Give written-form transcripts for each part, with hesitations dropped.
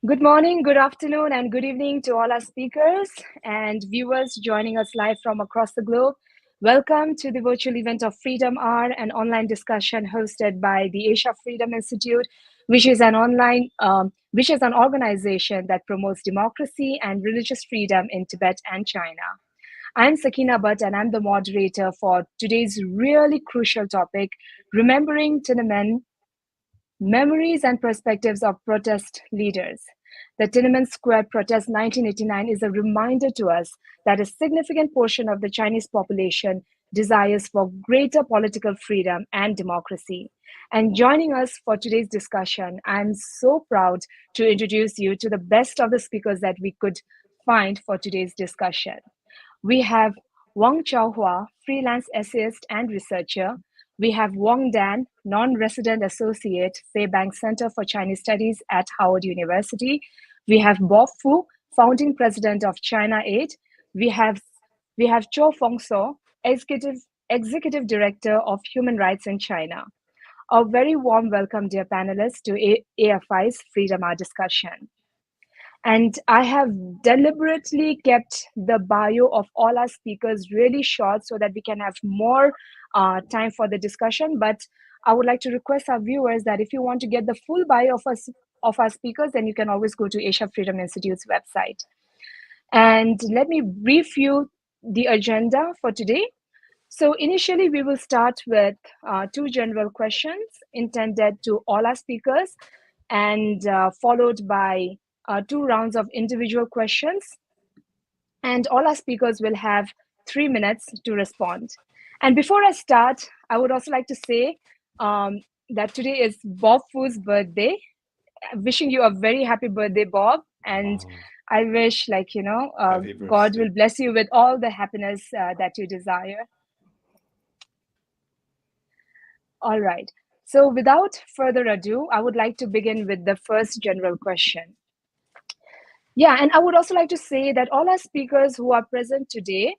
Good morning, good afternoon, and good evening to all our speakers and viewers joining us live from across the globe. Welcome to the virtual event of Freedom Hour, an online discussion hosted by the Asia Freedom Institute, which is an organization that promotes democracy and religious freedom in Tibet and China. I'm Sakina Bhatt, and I'm the moderator for today's really crucial topic, remembering Tiananmen Memories and Perspectives of Protest Leaders. The Tiananmen Square protest 1989 is a reminder to us that a significant portion of the Chinese population desires for greater political freedom and democracy. And joining us for today's discussion, I'm so proud to introduce you to the best of the speakers that we could find for today's discussion. We have Wang Chaohua, freelance essayist and researcher. We have Wang Dan, non-resident associate, Feibank Center for Chinese Studies at Howard University. We have Bob Fu, founding president of China Aid. We have Zhou Fengso, executive director of Human Rights in China. A very warm welcome, dear panelists, to AFI's Freedom Hour discussion. And I have deliberately kept the bio of all our speakers really short so that we can have more time for the discussion. But I would like to request our viewers that if you want to get the full bio of our speakers, then you can always go to Asia Freedom Institute's website. And let me brief you the agenda for today. So initially, we will start with two general questions intended to all our speakers, and followed by 2 rounds of individual questions. And all our speakers will have 3 minutes to respond. And before I start, I would also like to say that today is Bob Fu's birthday. Wishing you a very happy birthday, Bob. And I wish, God will bless you with all the happiness that you desire. All right. So without further ado, I would like to begin with the first general question. Yeah, and I would also like to say that all our speakers who are present today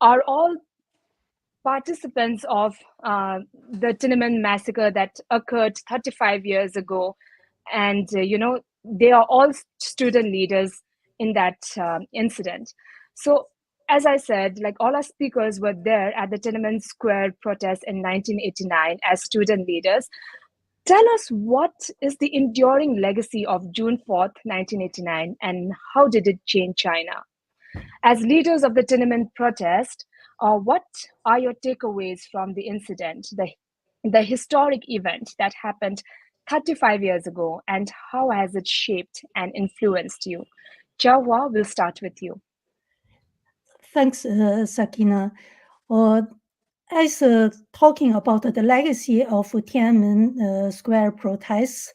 are all participants of the Tiananmen massacre that occurred 35 years ago. And, they are all student leaders in that incident. So as I said, like all our speakers were there at the Tiananmen Square protest in 1989 as student leaders. Tell us, what is the enduring legacy of June 4th, 1989, and how did it change China? As leaders of the Tiananmen protest, what are your takeaways from the incident, the historic event that happened 35 years ago, and how has it shaped and influenced you? Chaohua, we'll start with you. Thanks, Sakina. As talking about the legacy of Tiananmen Square protests,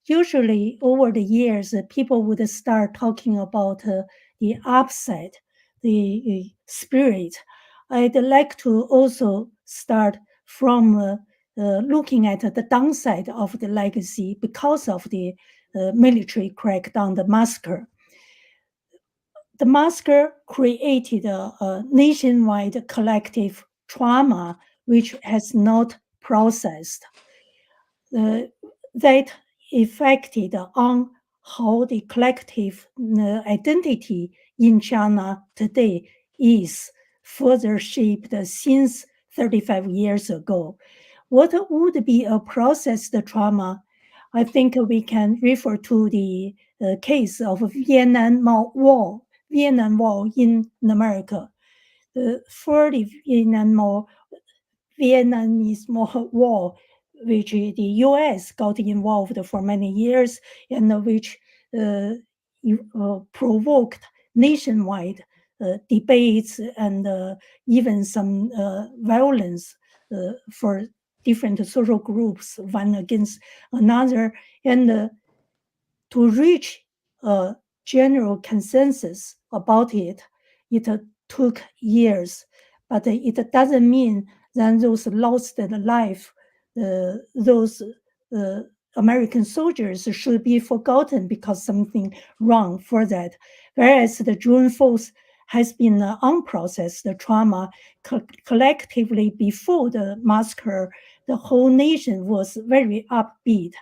usually over the years, people would start talking about the upside, the spirit. I'd like to also start from looking at the downside of the legacy because of the military crackdown, the massacre. The massacre created a nationwide collective trauma which has not processed. That affected on how the collective identity in China today is further shaped since 35 years ago. What would be a processed trauma? I think we can refer to the case of Vietnam War in America. For the Vietnamese War, which the U.S. got involved for many years, and which provoked nationwide debates and even some violence for different social groups, one against another, and to reach a general consensus about it, it took years. But it doesn't mean that those lost their life, those American soldiers should be forgotten because something wrong for that. Whereas the June 4th has been unprocessed trauma. Collectively, before the massacre, the whole nation was very upbeat.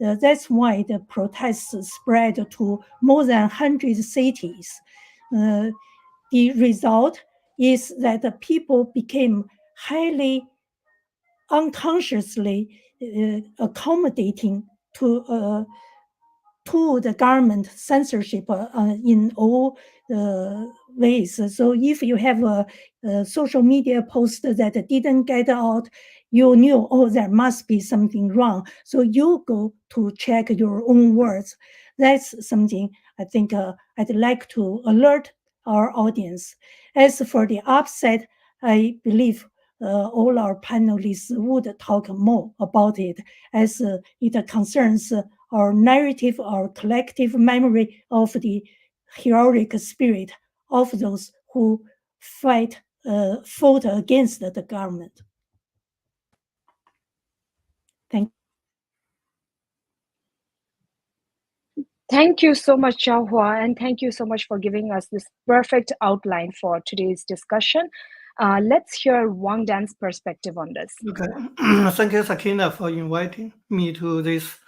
That's why the protests spread to more than 100 cities. The result is that the people became highly unconsciously accommodating to the government censorship in all ways. So if you have a social media post that didn't get out, you knew, oh, there must be something wrong. So you go to check your own words. That's something I think I'd like to alert our audience. As for the upside, I believe all our panelists would talk more about it as it concerns our narrative, our collective memory of the heroic spirit of those who fought against the government. Thank you. Thank you so much, Xiaohua, and thank you so much for giving us this perfect outline for today's discussion. Let's hear Wang Dan's perspective on this. Okay, thank you, Sakina, for inviting me to this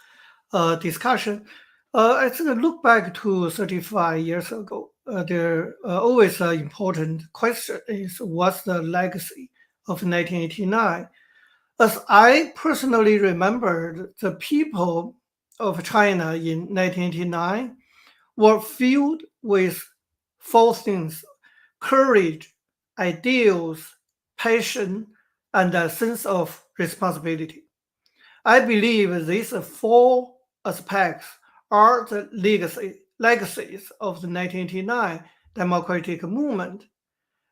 discussion. I think look back to 35 years ago. There always an important question is what's the legacy of 1989? As I personally remembered, the people of China in 1989 were filled with four things: courage, ideals, passion, and a sense of responsibility. I believe these four aspects are the legacies of the 1989 democratic movement.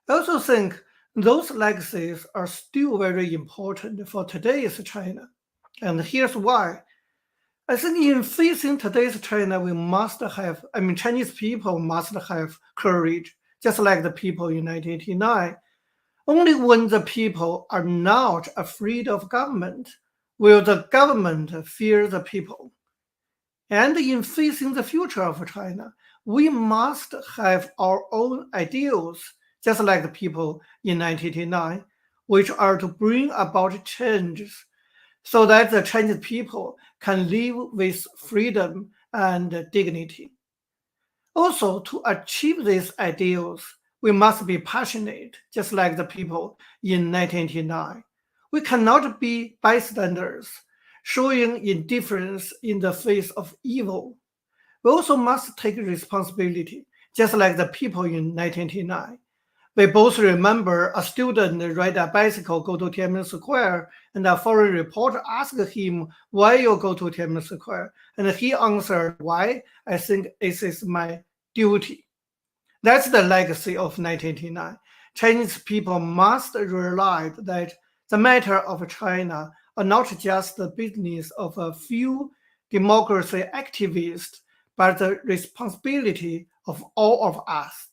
I also think those legacies are still very important for today's China. And here's why. I think in facing today's China, Chinese people must have courage, just like the people in 1989. Only when the people are not afraid of government will the government fear the people. And in facing the future of China, we must have our own ideals, just like the people in 1989, which are to bring about changes so that the Chinese people can live with freedom and dignity. Also, to achieve these ideals, we must be passionate, just like the people in 1989. We cannot be bystanders, showing indifference in the face of evil. We also must take responsibility, just like the people in 1989. We both remember a student ride a bicycle go to Tiananmen Square, and a foreign reporter asked him why you go to Tiananmen Square, and he answered, "Why? I think it is my duty." That's the legacy of 1989. Chinese people must realize that the matter of China are not just the business of a few democracy activists, but the responsibility of all of us.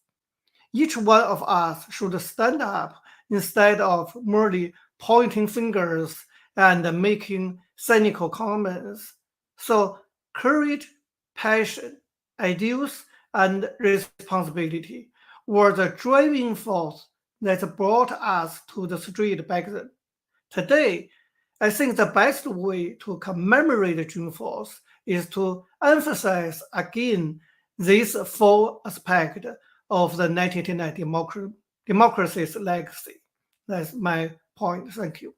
Each one of us should stand up instead of merely pointing fingers and making cynical comments. So, courage, passion, ideals, and responsibility were the driving force that brought us to the street back then. Today, I think the best way to commemorate June 4th is to emphasize again this four aspect of the 1989 democracy's legacy. That's my point. Thank you.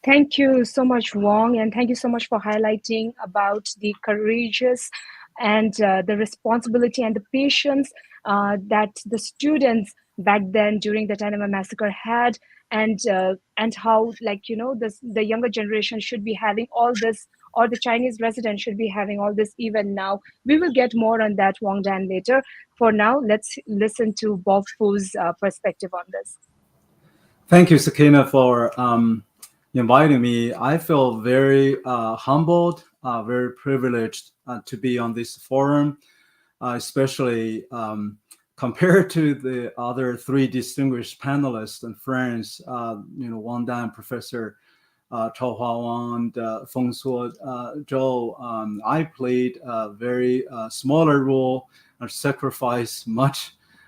Thank you so much, Wong, and thank you so much for highlighting about the courageous and the responsibility and the patience that the students back then during the Tiananmen massacre had, and how, like, the younger generation should be having all this, or the Chinese residents should be having all this even now. We will get more on that, Wong Dan, later. For now, let's listen to Bob Fu's perspective on this. Thank you, Sakina, for inviting me. I feel very humbled, very privileged to be on this forum, especially compared to the other three distinguished panelists and friends, Wang Dan, Professor Chaohua Wang, and Feng Suo Zhou. I played a very smaller role and sacrificed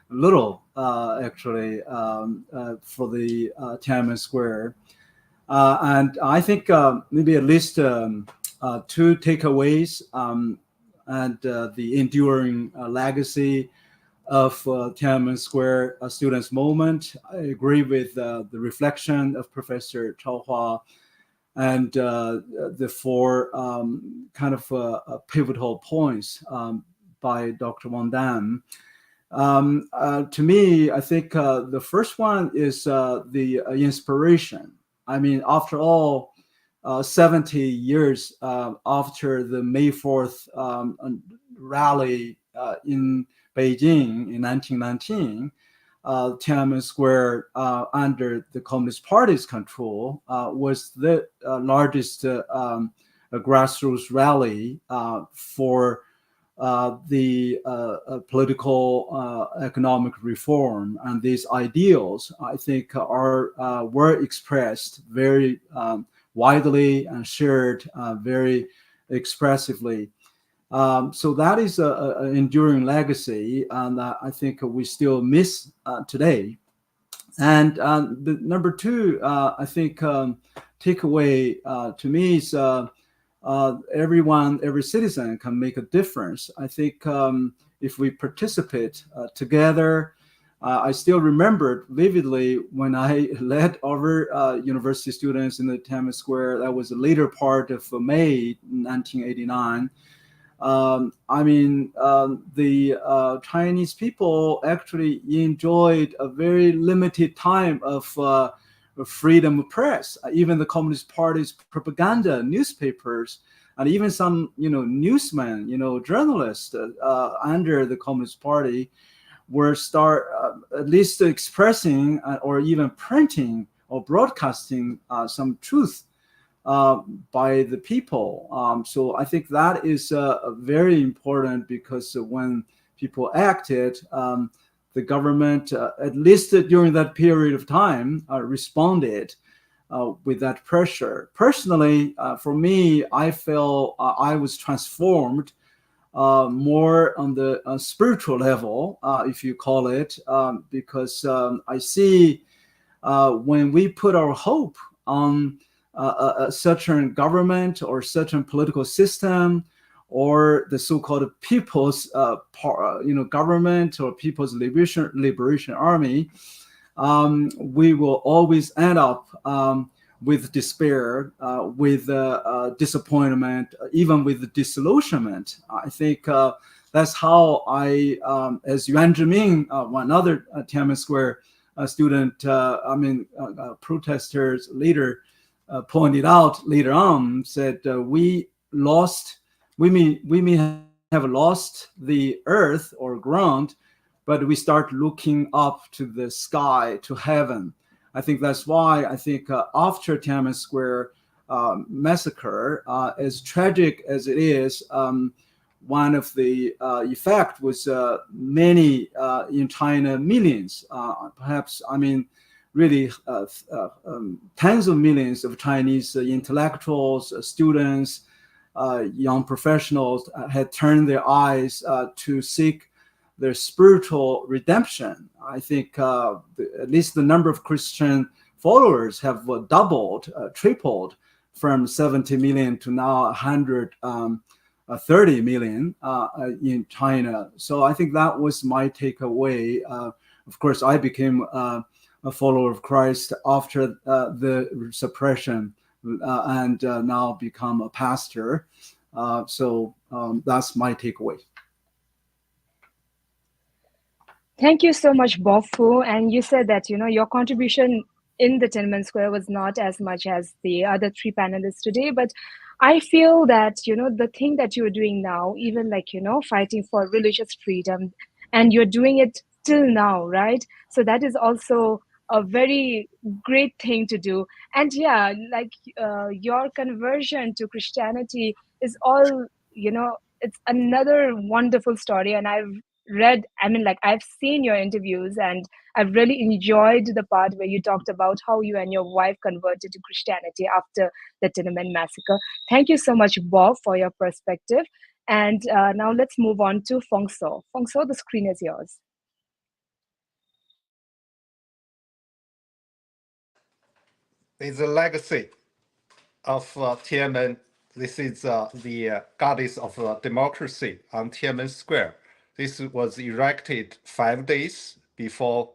little, actually, for the Tiananmen Square. And I think maybe at least two takeaways and the enduring legacy of Tiananmen Square students' movement. I agree with the reflection of Professor Chao Hua and the four kind of pivotal points by Dr. Wang Dan. To me, I think the first one is the inspiration. I mean, after all, 70 years after the May 4th rally in Beijing in 1919, Tiananmen Square, under the Communist Party's control, was the largest grassroots rally for the political economic reform, and these ideals, I think, were expressed very widely and shared very expressively. So that is an enduring legacy, and I think we still miss today. And the number two, I think, takeaway to me is every citizen can make a difference. I think if we participate together, I still remember vividly when I led our university students in the Tiananmen Square. That was the later part of May 1989. I mean, the Chinese people actually enjoyed a very limited time of freedom of press. Even the Communist Party's propaganda newspapers, and even some, newsmen, journalists under the Communist Party were at least expressing or even printing or broadcasting some truth by the people. So I think that is very important, because when people acted, the government, at least during that period of time, responded with that pressure. Personally, for me, I felt I was transformed more on the spiritual level, if you call it, because I see when we put our hope on a certain government or certain political system, or the so-called people's government or people's liberation army, we will always end up with despair, with disappointment, even with disillusionment. I think that's how I, as Yuan Zhiming, one other Tiananmen Square student, protesters later pointed out later on, said we may have lost the earth or ground, but we start looking up to the sky, to heaven. I think that's why I think after Tiananmen Square massacre, as tragic as it is, one of the effect was many in China, millions, perhaps, really tens of millions of Chinese intellectuals, students, young professionals had turned their eyes to seek their spiritual redemption. I think at least the number of Christian followers have doubled, tripled from 70 million to now 130 million in China. So I think that was my takeaway. Of course, I became a follower of Christ after the suppression, and now become a pastor. So that's my takeaway. Thank you so much, Bob Fu. And you said that, your contribution in the Tiananmen Square was not as much as the other three panelists today, but I feel that, the thing that you're doing now, even like, fighting for religious freedom, and you're doing it till now, right? So that is also a very great thing to do. And yeah, like your conversion to Christianity is all, it's another wonderful story. And I've I've seen your interviews, and I've really enjoyed the part where you talked about how you and your wife converted to Christianity after the Tiananmen massacre. Thank you so much, Bob, for your perspective. And now let's move on to Feng So. Feng So, the screen is yours. is a legacy of Tiananmen. This is the goddess of democracy on Tiananmen Square. This was erected 5 days before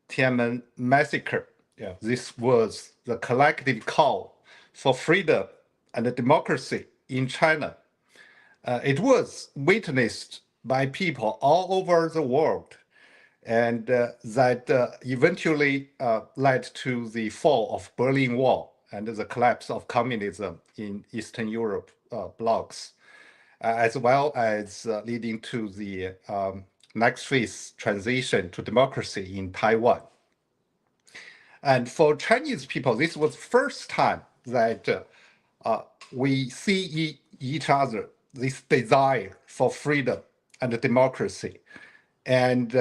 Tiananmen massacre. Yeah, this was the collective call for freedom and democracy in China. It was witnessed by people all over the world, and that eventually led to the fall of Berlin Wall and the collapse of communism in Eastern Europe blocs, as well as leading to the next phase transition to democracy in Taiwan. And for Chinese people, this was the first time that we see each other, this desire for freedom and democracy. And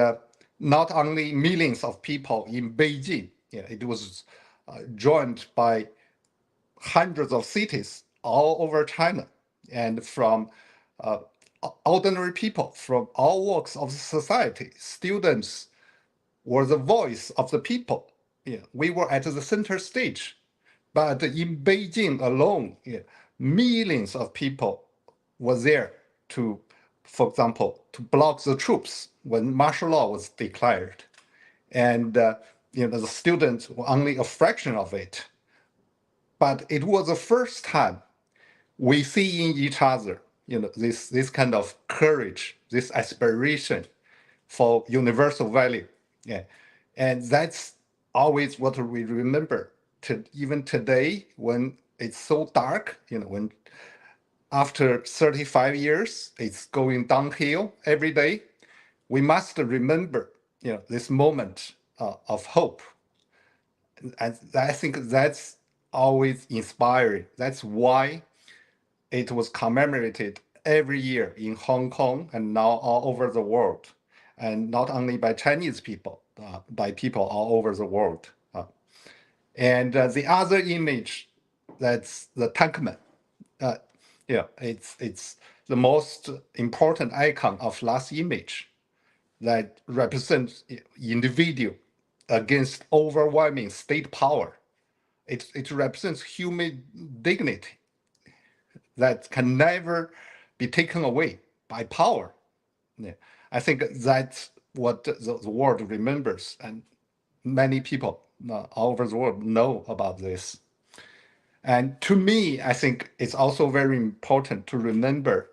not only millions of people in Beijing, it was joined by hundreds of cities all over China, and from ordinary people from all walks of society. Students were the voice of the people. We were at the center stage. But in Beijing alone, millions of people were there to, for example, to block the troops when martial law was declared. And the students were only a fraction of it. But it was the first time we see in each other, this kind of courage, this aspiration for universal value. Yeah. And that's always what we remember even today when it's so dark, when after 35 years, it's going downhill every day. We must remember, this moment of hope. And I think that's always inspiring. That's why it was commemorated every year in Hong Kong and now all over the world. And not only by Chinese people, by people all over the world. And the other image, that's the tankman. It's the most important icon of last image that represents individual against overwhelming state power. It represents human dignity that can never be taken away by power. Yeah. I think that's what the world remembers, and many people all over the world know about this. And to me, I think it's also very important to remember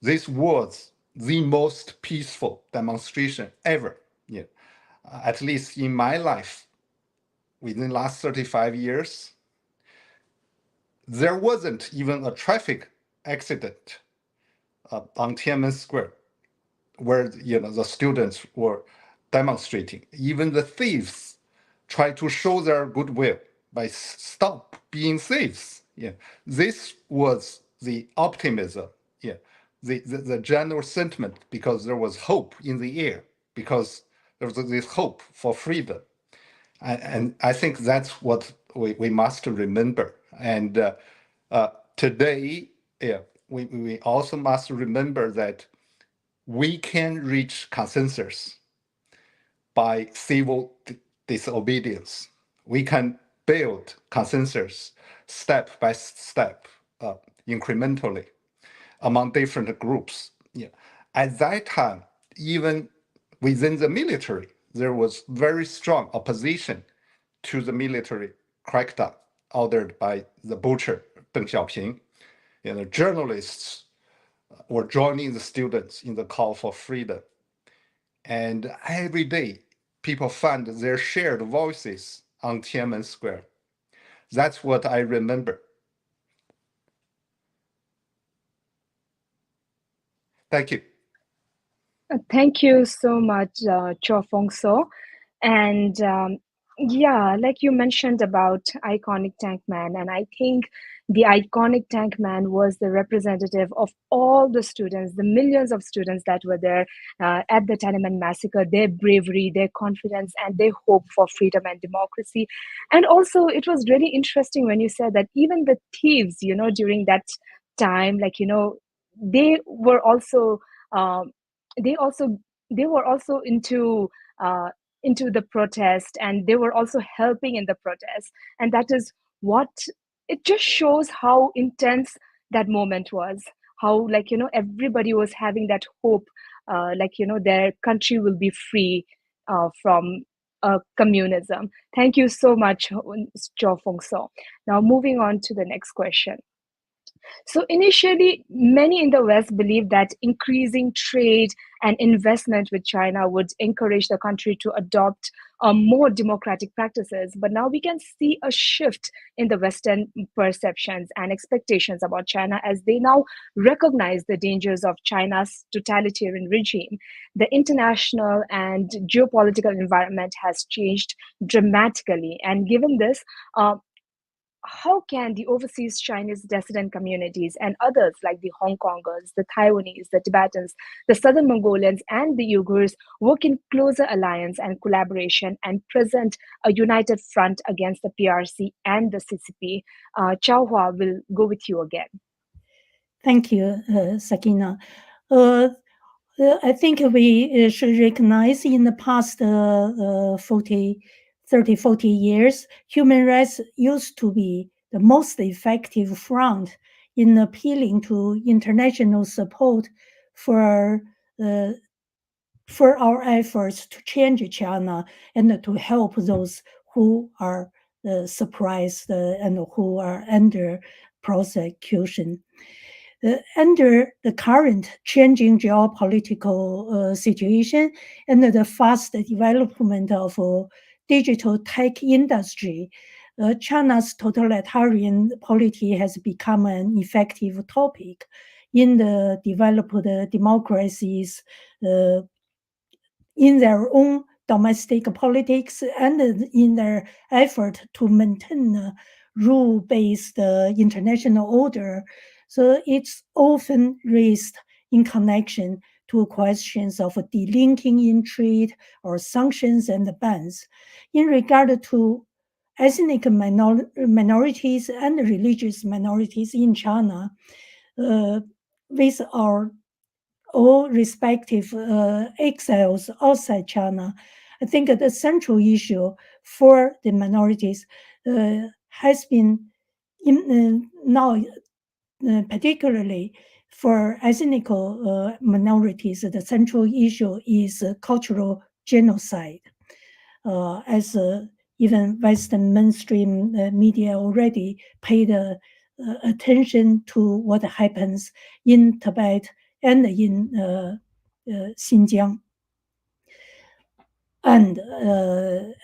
this was the most peaceful demonstration ever. Yeah. At least in my life, within the last 35 years, there wasn't even a traffic accident on Tiananmen Square where the students were demonstrating. Even the thieves tried to show their goodwill by stop being thieves. Yeah, this was the optimism. Yeah, the general sentiment, because there was hope in the air, because there was this hope for freedom, and I think that's what we must remember. And today, we also must remember that we can reach consensus by civil disobedience. We can build consensus step by step, incrementally, among different groups. Yeah. At that time, even within the military, there was very strong opposition to the military crackdown ordered by the butcher Deng Xiaoping. Journalists were joining the students in the call for freedom. And every day, people find their shared voices on Tiananmen Square. That's what I remember. Thank you. Thank you so much, Cho Fong So. And yeah, like you mentioned about iconic tank man, and I think the iconic tank man was the representative of all the students, the millions of students that were there at the Tiananmen massacre, their bravery, their confidence, and their hope for freedom and democracy. And also, it was really interesting when you said that even the thieves, during that time, they were also um, they also they were also into the protest, and they were also helping in the protest, and that is what it just shows how intense that moment was, how, like, everybody was having that hope, like, their country will be free from communism. Thank you so much, Jo Fong So. Now, moving on to the next question. So initially, many in the West believed that increasing trade and investment with China would encourage the country to adopt more democratic practices. But now we can see a shift in the Western perceptions and expectations about China, as they now recognize the dangers of China's totalitarian regime. The international and geopolitical environment has changed dramatically. And given this, how can the overseas Chinese dissident communities and others like the Hong Kongers, the Taiwanese, the Tibetans, the Southern Mongolians, and the Uyghurs work in closer alliance and collaboration and present a united front against the PRC and the CCP? Chao Hua, will go with you again. Thank you, Sakina. I think we should recognize in the past 40 years, human rights used to be the most effective front in appealing to international support for our efforts to change China and to help those who are suppressed and who are under prosecution. Under the current changing geopolitical situation and the fast development of digital tech industry, China's totalitarian polity has become an effective topic in the developed democracies in their own domestic politics and in their effort to maintain a rule-based international order. So it's often raised in connection to questions of delinking in trade or sanctions and bans. In regard to ethnic minorities and religious minorities in China, with our all respective exiles outside China, I think the central issue for the minorities has been now, particularly for ethnic minorities, the central issue is cultural genocide. As even Western mainstream media already paid attention to what happens in Tibet and in Xinjiang. And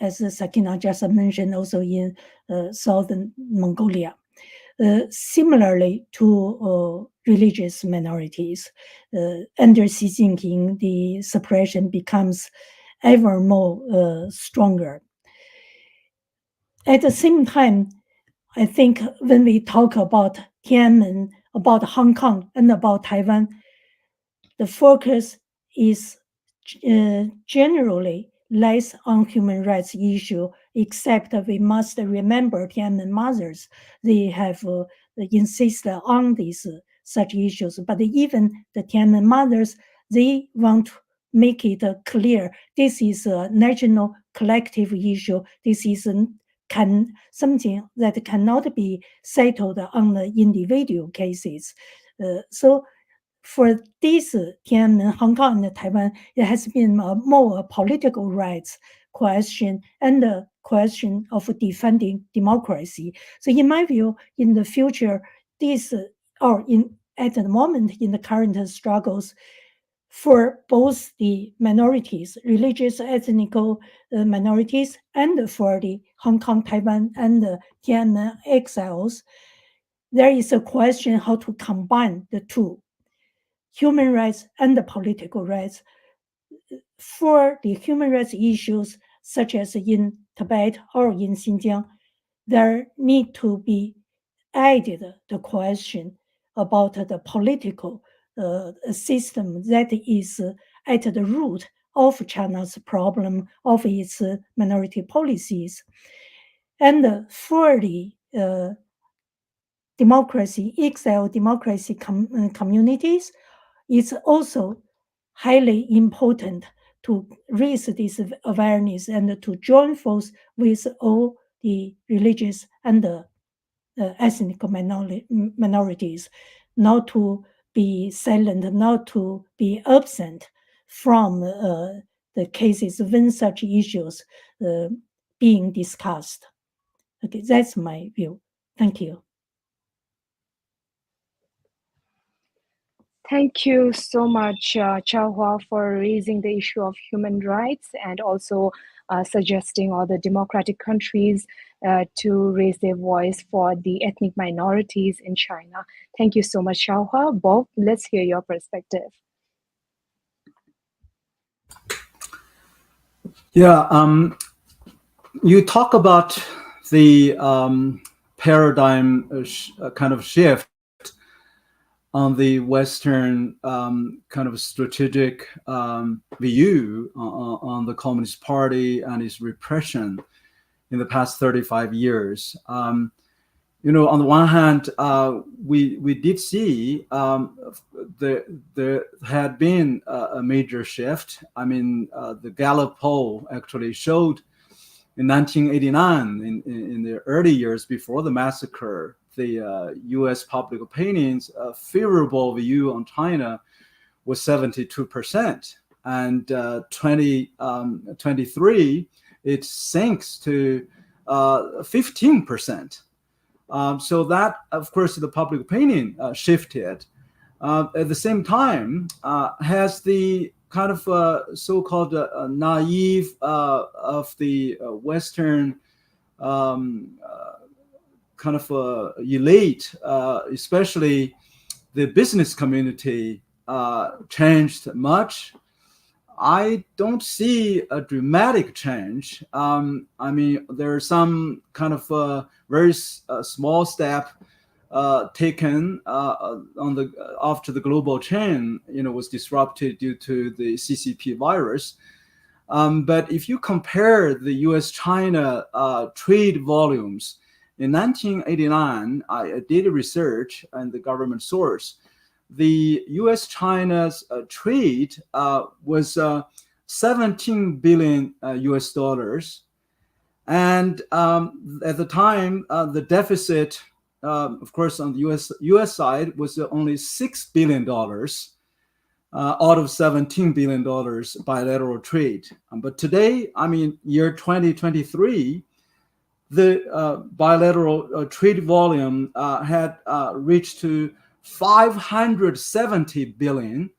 as Sakina just mentioned, also in southern Mongolia. Similarly to religious minorities, under Xi Jinping, the suppression becomes ever more stronger. At the same time, I think when we talk about Tiananmen, about Hong Kong, and about Taiwan, the focus is generally less on human rights issue, except we must remember Tiananmen mothers. They have insisted on these such issues. But even the Tiananmen mothers, they want to make it clear this is a national collective issue. This is something that cannot be settled on the individual cases. So for this Tiananmen, Hong Kong, and Taiwan, it has been more a political rights question and a question of defending democracy. So in my view, in the future, at the moment in the current struggles, for both the minorities, religious, ethnic minorities, and for the Hong Kong, Taiwan, and the Tiananmen exiles, there is a question how to combine the two, human rights and the political rights. For the human rights issues, such as in Tibet or in Xinjiang, there need to be added the question about the political system that is at the root of China's problem, of its minority policies. And for the exile democracy communities, it's also highly important to raise this awareness and to join force with all the religious and ethnic minorities, not to be silent, not to be absent from the cases when such issues being discussed. Okay, that's my view. Thank you. Thank you so much, Chaohua, for raising the issue of human rights and also suggesting all the democratic countries to raise their voice for the ethnic minorities in China. Thank you so much, Chaohua. Bob, let's hear your perspective. Yeah, you talk about the paradigm kind of shift on the Western kind of strategic view on the Communist Party and its repression in the past 35 years. You know, on the one hand, we did see there had been a major shift. I mean, the Gallup poll actually showed in 1989, in the early years before the massacre, the U.S. public opinion's favorable view on China was 72%, and 2023 it sinks to 15%. So that, of course, the public opinion shifted. At the same time, has the kind of so-called naive of the Western kind of elite, especially the business community, changed much. I don't see a dramatic change. I mean, there's some kind of very small step taken on the after the global chain, you know, was disrupted due to the CCP virus. But if you compare the U.S.-China trade volumes in 1989, I did research and the government source. The U.S.-China's trade was 17 billion US dollars, and at the time the deficit, of course, on the U.S. side was only $6 billion out of $17 billion bilateral trade. But today, I mean, year 2023, the bilateral trade volume had reached to 570 billion,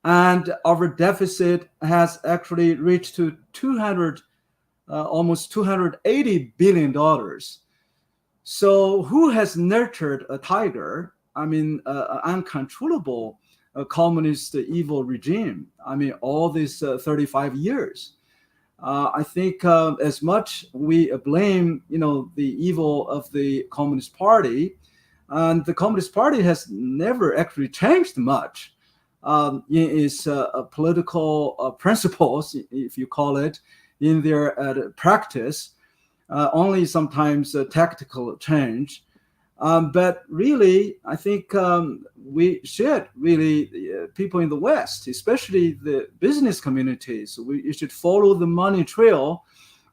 and our deficit has actually reached to almost 280 billion dollars. So who has nurtured a tiger? I mean, uncontrollable communist evil regime. I mean, all these 35 years. I think as much we blame, you know, the evil of the Communist Party, and the Communist Party has never actually changed much in its political principles, if you call it, in their practice. Only sometimes a tactical change. But really, I think we should really, people in the West, especially the business communities, we should follow the money trail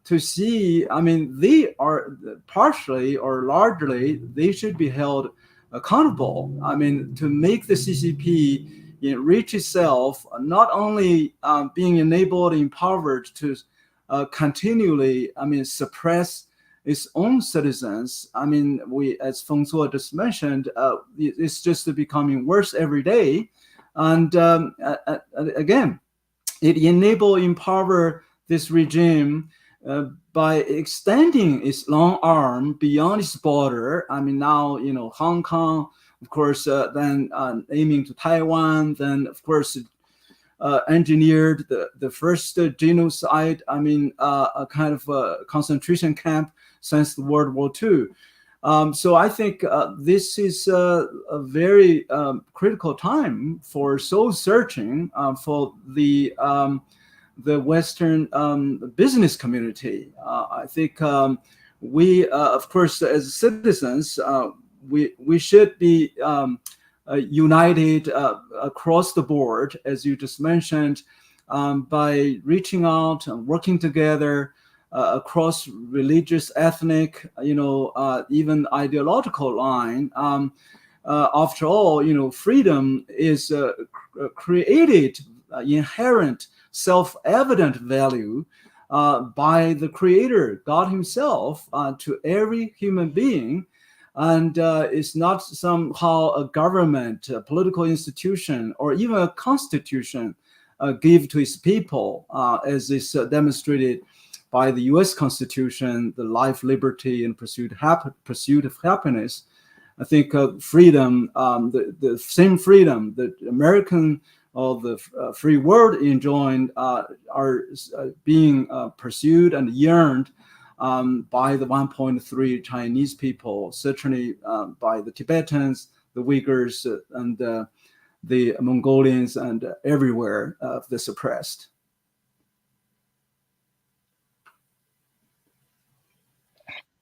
to see, I mean, they are partially or largely, they should be held accountable. I mean, to make the CCP reach itself, not only being enabled, empowered to continually, I mean, suppress its own citizens. I mean, we, as Feng Zuo just mentioned, it's just becoming worse every day. And again, it empower this regime by extending its long arm beyond its border. I mean, now, you know, Hong Kong, of course, then aiming to Taiwan, then, of course, engineered the first genocide, I mean, a kind of a concentration camp since the World War II. So I think this is a very critical time for soul searching for the Western business community. I think we, of course, as citizens, we should be united across the board, as you just mentioned, by reaching out and working together across religious, ethnic, even ideological line. After all, freedom is created inherent, self-evident value by the Creator, God Himself, to every human being. And it's not somehow a government, a political institution, or even a constitution give to its people, as is demonstrated by the U.S. Constitution, the life, liberty, and pursuit of happiness. I think freedom, the same freedom that American or the free world enjoying are being pursued and yearned by the 1.3 Chinese people, certainly by the Tibetans, the Uyghurs, and the Mongolians, and everywhere the suppressed.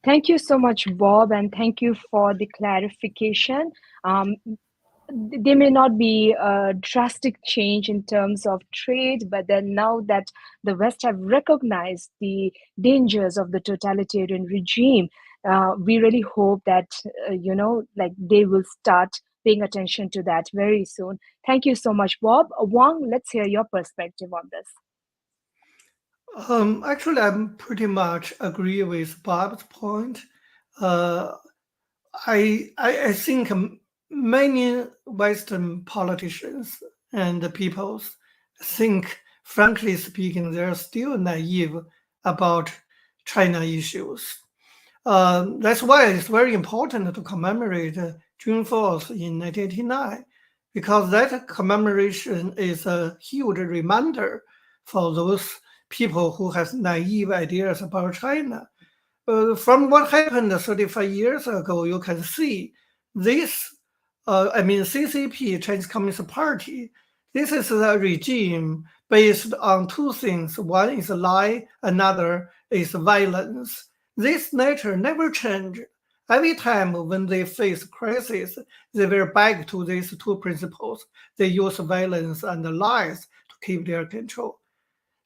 Thank you so much, Bob, and thank you for the clarification. There may not be a drastic change in terms of trade, but then now that the West have recognized the dangers of the totalitarian regime, we really hope that, they will start paying attention to that very soon. Thank you so much, Bob. Wang, let's hear your perspective on this. Actually, I'm pretty much agree with Bob's point. I think many Western politicians and peoples think, frankly speaking, they're still naive about China issues. That's why it's very important to commemorate June 4th in 1989, because that commemoration is a huge reminder for those people who have naive ideas about China. From what happened 35 years ago, you can see this, CCP, Chinese Communist Party, this is a regime based on two things. One is lie, another is violence. This nature never changed. Every time when they face crisis, they were back to these two principles. They use violence and lies to keep their control.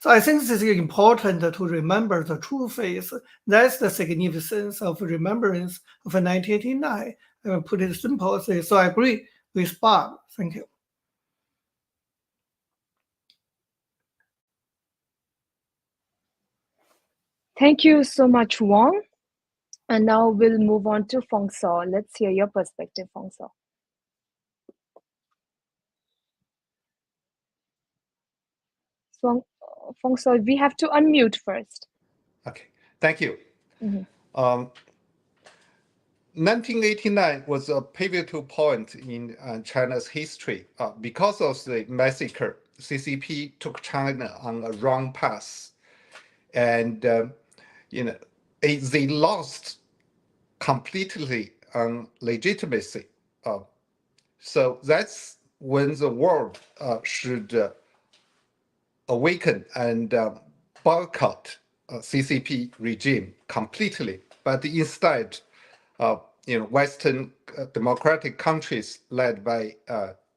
So I think this is important to remember the true face. That's the significance of remembrance of 1989. I will put it simply. So I agree with Bob. Thank you. Thank you so much, Wang. And now we'll move on to Fong So. Let's hear your perspective, Fong So. Fong So, we have to unmute first. Okay, thank you. 1989 was a pivotal point in China's history. Because of the massacre, CCP took China on a wrong path, and they lost completely legitimacy. So that's when the world should awaken and boycott CCP regime completely. But instead, Western democratic countries led by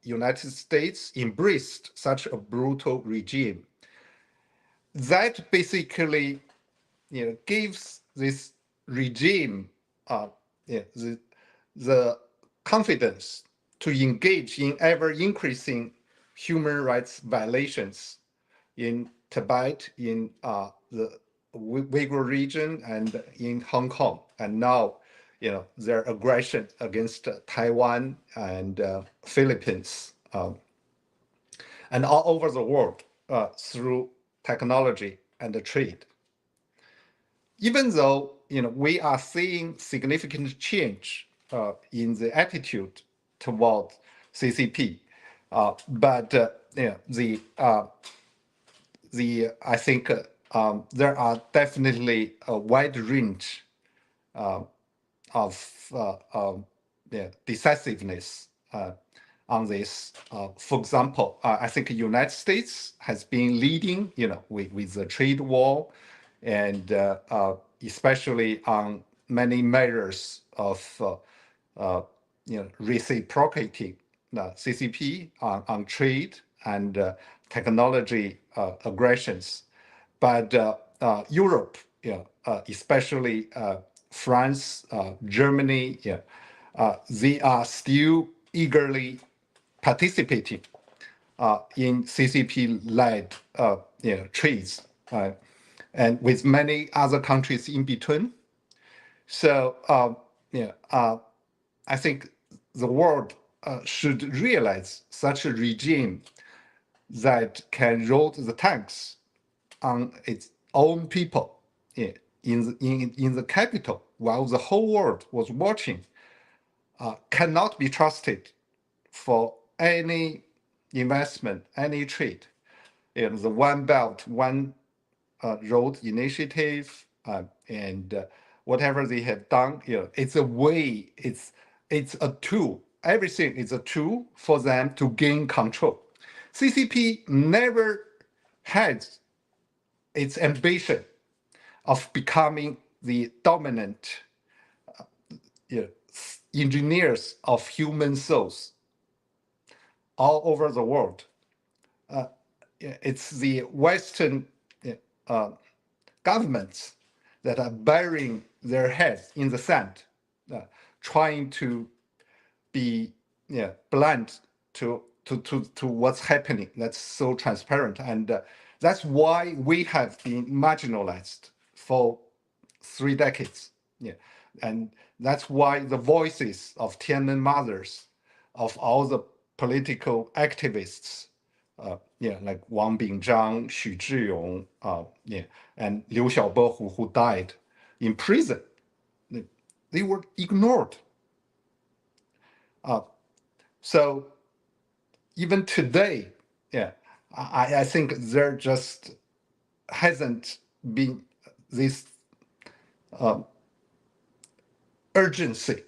United States embraced such a brutal regime. That basically, gives this regime the confidence to engage in ever-increasing human rights violations in Tibet, in the Uyghur region, and in Hong Kong, and now, their aggression against Taiwan and Philippines, and all over the world through technology and trade. Even though we are seeing significant change in the attitude toward CCP, but I think there are definitely a wide range of decisiveness on this. For example, I think the United States has been leading, with the trade war, and especially on many measures of reciprocating CCP on trade and technology aggressions. But Europe especially France, Germany, they are still eagerly participating in CCP-led trades, and with many other countries in between. So I think the world should realize such a regime that can load the tanks on its own people in the capital while the whole world was watching cannot be trusted for any investment, any trade. The One Belt, One Road initiative and whatever they have done, it's a way, it's a tool. Everything is a tool for them to gain control. CCP never had its ambition of becoming the dominant engineers of human souls all over the world. It's the Western governments that are burying their heads in the sand, trying to be blind to what's happening. That's so transparent, and that's why we have been marginalized for 3 decades. And that's why the voices of Tiananmen mothers, of all the political activists, like Wang Bingzhang, Xu Zhiyong, and Liu Xiaobo, who died in prison, they were ignored. So even today, I think there just hasn't been this urgency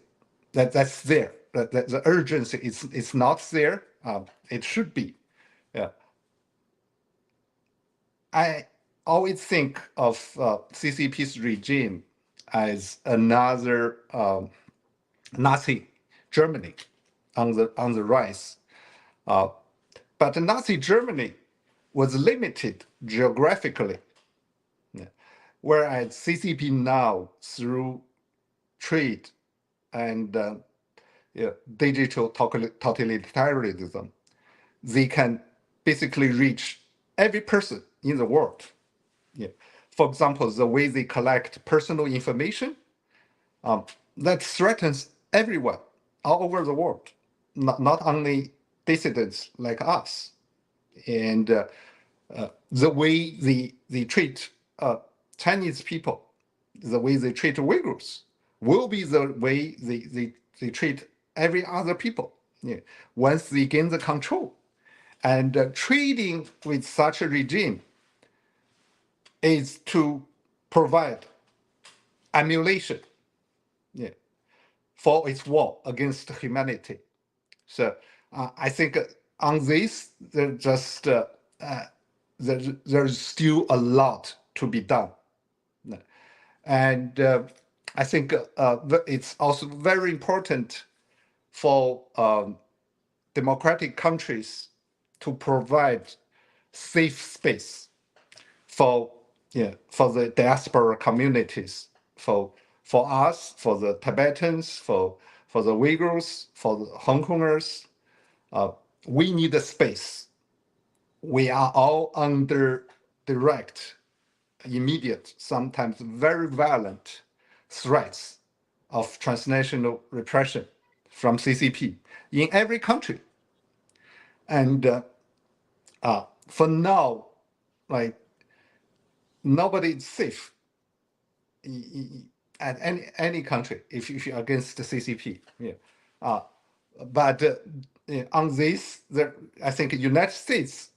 that's there. That the urgency is not there. It should be. I always think of CCP's regime as another Nazi Germany on the rise. But Nazi Germany was limited geographically, whereas CCP now, through trade and digital totalitarianism, they can basically reach every person in the world. For example, the way they collect personal information, that threatens everyone all over the world, not only dissidents like us. And the way they treat Chinese people, the way they treat Uyghurs, will be the way they treat every other people once they gain the control. And trading with such a regime is to provide emulation for its war against humanity. So I think on this, there's still a lot to be done. And I think it's also very important for democratic countries to provide safe space for the diaspora communities, for us, for the Tibetans, for the Uyghurs, for the Hong Kongers. We need a space. We are all under direct, immediate, sometimes very violent threats of transnational repression from CCP in every country. And for now, like, nobody is safe at any country if you're against the CCP. But on this, I think the United States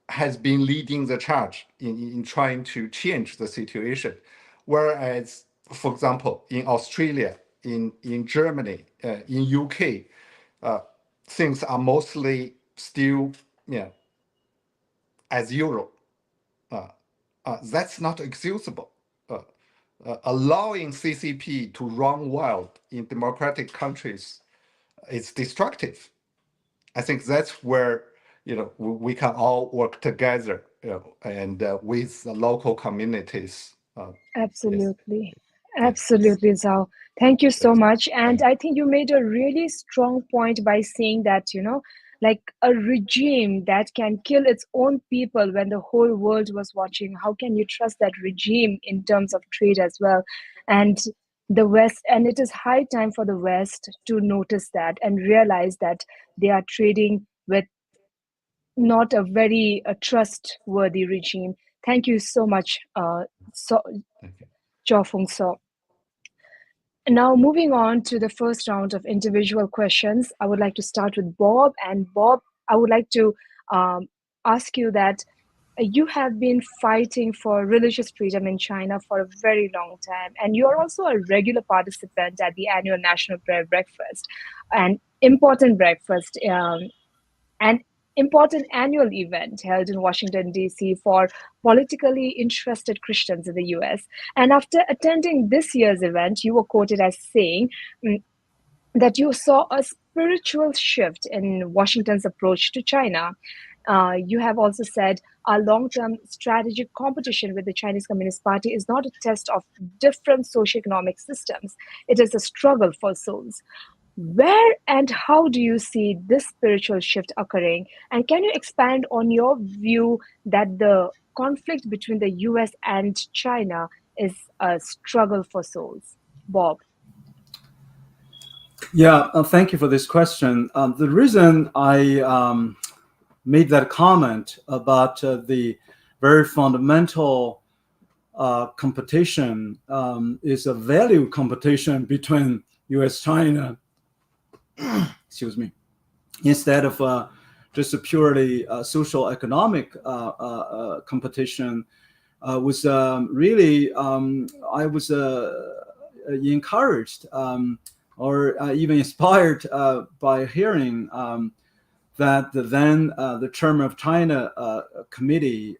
has been leading the charge in trying to change the situation. Whereas, for example, in Australia, in Germany, in UK, things are mostly still as usual. That's not excusable. Allowing CCP to run wild in democratic countries is destructive. I think that's where we can all work together, and with the local communities Absolutely. Absolutely, Zhao. Thank you so much. And I think you made a really strong point by saying that, like a regime that can kill its own people when the whole world was watching, how can you trust that regime in terms of trade as well? And the West, and it is high time for the West to notice that and realize that they are trading with not a very trustworthy regime. Thank you so much, Cho Fung So. Now, moving on to the first round of individual questions, I would like to start with Bob. And Bob, I would like to ask you that you have been fighting for religious freedom in China for a very long time, and you are also a regular participant at the annual National Prayer Breakfast, an important breakfast. An important annual event held in Washington, D.C. for politically interested Christians in the US. And after attending this year's event, you were quoted as saying that you saw a spiritual shift in Washington's approach to China. You have also said our long-term strategic competition with the Chinese Communist Party is not a test of different socioeconomic systems. It is a struggle for souls. Where and how do you see this spiritual shift occurring? And can you expand on your view that the conflict between the US and China is a struggle for souls? Bob. Yeah, thank you for this question. The reason I made that comment about the very fundamental competition is a value competition between US-China, excuse me, instead of just a purely social economic competition, was really, I was encouraged or even inspired by hearing that the Chairman of China committee,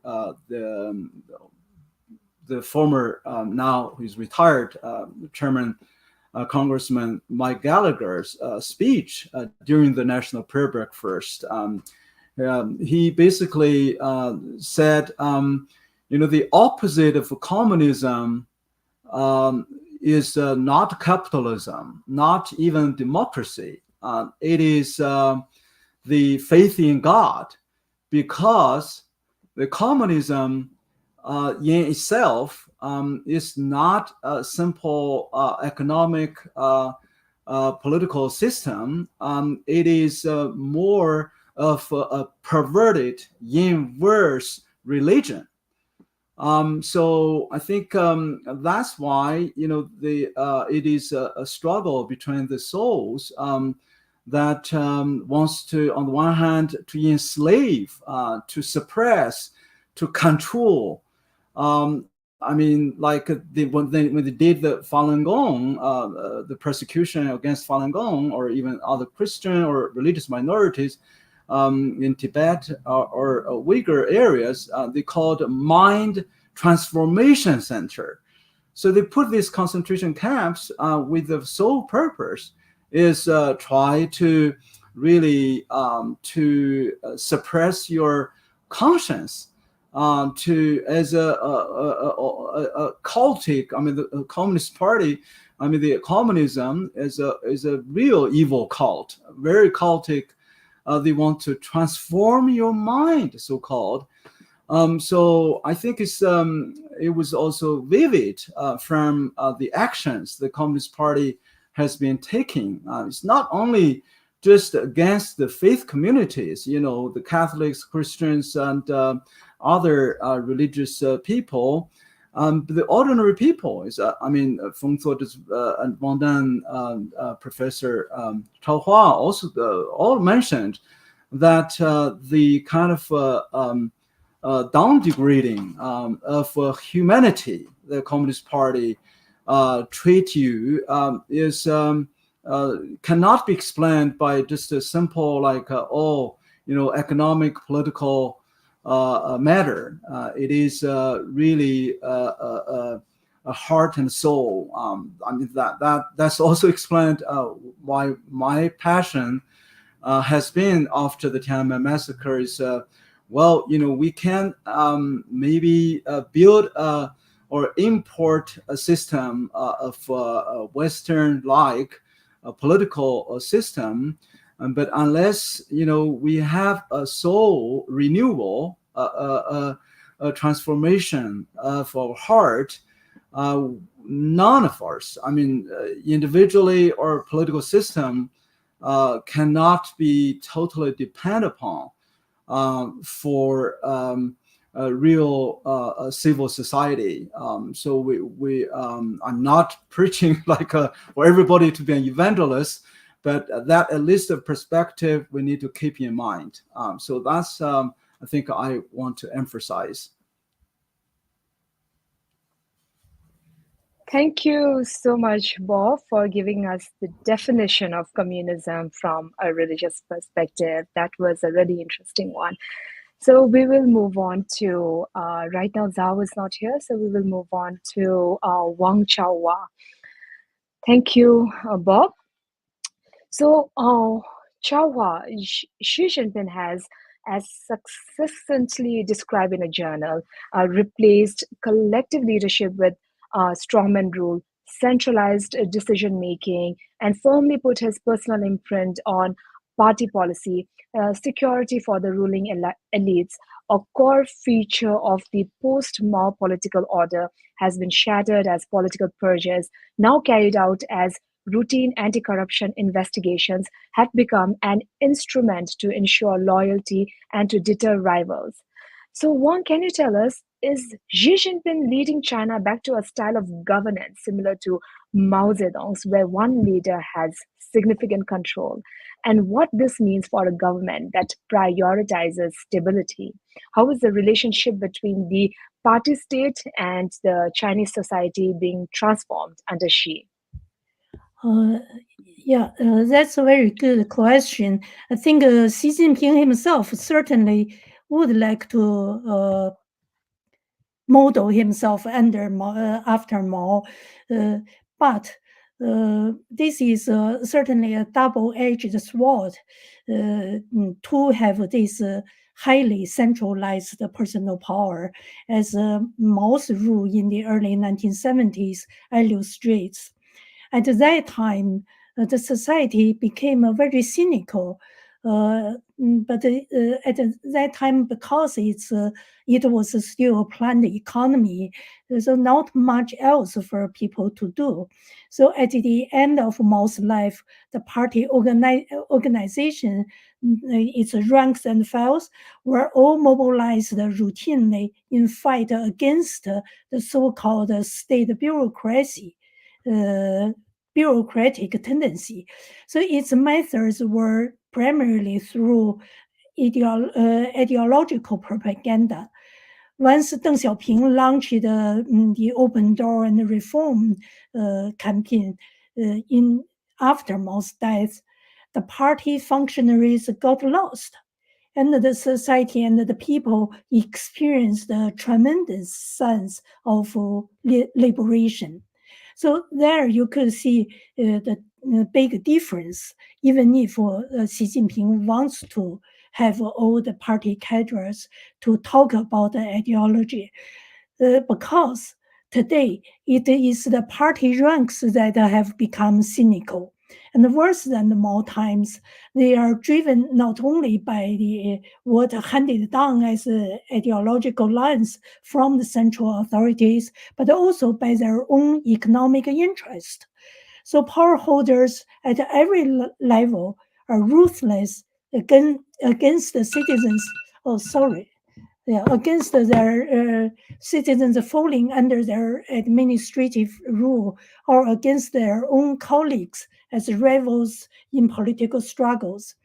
the former, now who's retired, Chairman Congressman Mike Gallagher's speech during the National Prayer Breakfast. He basically said, the opposite of communism is not capitalism, not even democracy. It is the faith in God, because the communism in itself is not a simple economic political system. It is more of a perverted, inverse religion. So I think that's why it is a struggle between the souls that wants to, on the one hand, to enslave, to suppress, to control. I mean, like when they did the Falun Gong, the persecution against Falun Gong, or even other Christian or religious minorities in Tibet or Uyghur areas, they called Mind Transformation Center. So they put these concentration camps with the sole purpose is try to really to suppress your conscience. To as a cultic, I mean, the Communist Party, I mean, the communism is a real evil cult, very cultic. They want to transform your mind, so-called. So I think it was also vivid from the actions the Communist Party has been taking. It's not only just against the faith communities, the Catholics, Christians, and other religious people, but the ordinary people is, Feng Zuo's and Wang Dan, Professor Chao Hua also all mentioned that the kind of down-degrading of humanity the Communist Party treat you is cannot be explained by just a simple economic, political matter. It is really a heart and soul. That's also explained why my passion has been after the Tiananmen massacre is we can maybe build or import a system of Western-like political system. But unless we have a soul renewal, a transformation of our heart, none of us, individually or political system, cannot be totally dependent upon for a real civil society. So we I'm not preaching like for everybody to be an evangelist, but that at least a perspective we need to keep in mind. So that's I think I want to emphasize. Thank you so much, Bob, for giving us the definition of communism from a religious perspective. That was a really interesting one. So we will move on to, right now Zhao is not here, so we will move on to Wang Chaohua. Thank you, Bob. So Chaohua, Xi Jinping has, as successfully described in a journal, replaced collective leadership with strongman rule, centralized decision-making, and firmly put his personal imprint on party policy, security for the ruling elites, a core feature of the post-Mao political order, has been shattered as political purges, now carried out as routine anti-corruption investigations, have become an instrument to ensure loyalty and to deter rivals. So, Wang, can you tell us, is Xi Jinping leading China back to a style of governance similar to Mao Zedong's, where one leader has significant control, and what this means for a government that prioritizes stability? How is the relationship between the party state and the Chinese society being transformed under Xi? That's a very good question. I think Xi Jinping himself certainly would like to model himself after Mao, but this is certainly a double-edged sword to have this highly centralized personal power, as Mao's rule in the early 1970s illustrates. At that time, the society became very cynical. But at that time, because it was still a planned economy, so not much else for people to do. So at the end of Mao's life, the party organization, its ranks and files, were all mobilized routinely in fight against the so-called state bureaucracy. Bureaucratic tendency. So its methods were primarily through ideological propaganda. Once Deng Xiaoping launched the Open Door and Reform campaign in after Mao's death, the party functionaries got lost, and the society and the people experienced a tremendous sense of liberation. So there you could see the big difference, even if Xi Jinping wants to have all the party cadres to talk about the ideology, because today it is the party ranks that have become cynical. And worse than the Mao times, they are driven not only by what handed down as ideological lines from the central authorities, but also by their own economic interest. So power holders at every level are ruthless against the citizens. Against their citizens falling under their administrative rule, or against their own colleagues as rivals in political struggles.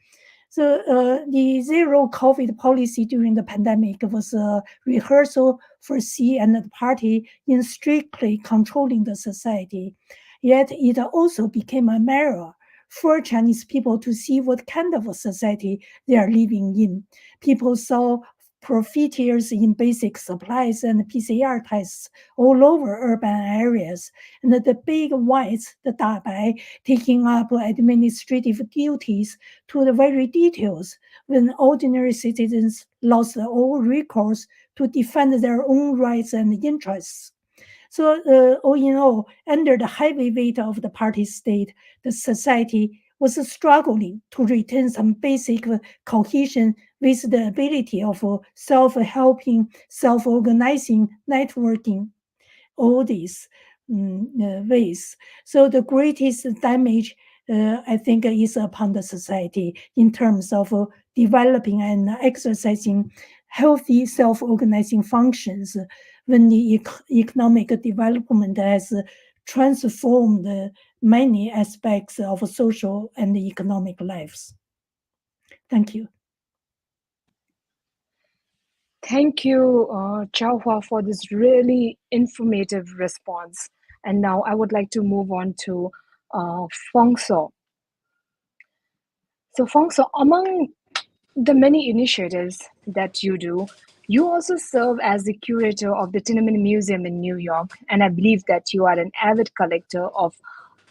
So the zero COVID policy during the pandemic was a rehearsal for Xi and the party in strictly controlling the society. Yet it also became a mirror for Chinese people to see what kind of a society they are living in. People saw profiteers in basic supplies and PCR tests all over urban areas, and the big whites, the dabai, taking up administrative duties to the very details when ordinary citizens lost all recourse to defend their own rights and interests. So all in all, under the heavy weight of the party state, the society was struggling to retain some basic cohesion with the ability of self-helping, self-organizing, networking, all these ways. So the greatest damage, I think, is upon the society in terms of developing and exercising healthy self-organizing functions when the economic development has transformed many aspects of social and economic lives. Thank you. Thank you, Chaohua, for this really informative response. And now I would like to move on to Fongso. So, Fongso, among the many initiatives that you do, you also serve as the curator of the Tiananmen Museum in New York, and I believe that you are an avid collector of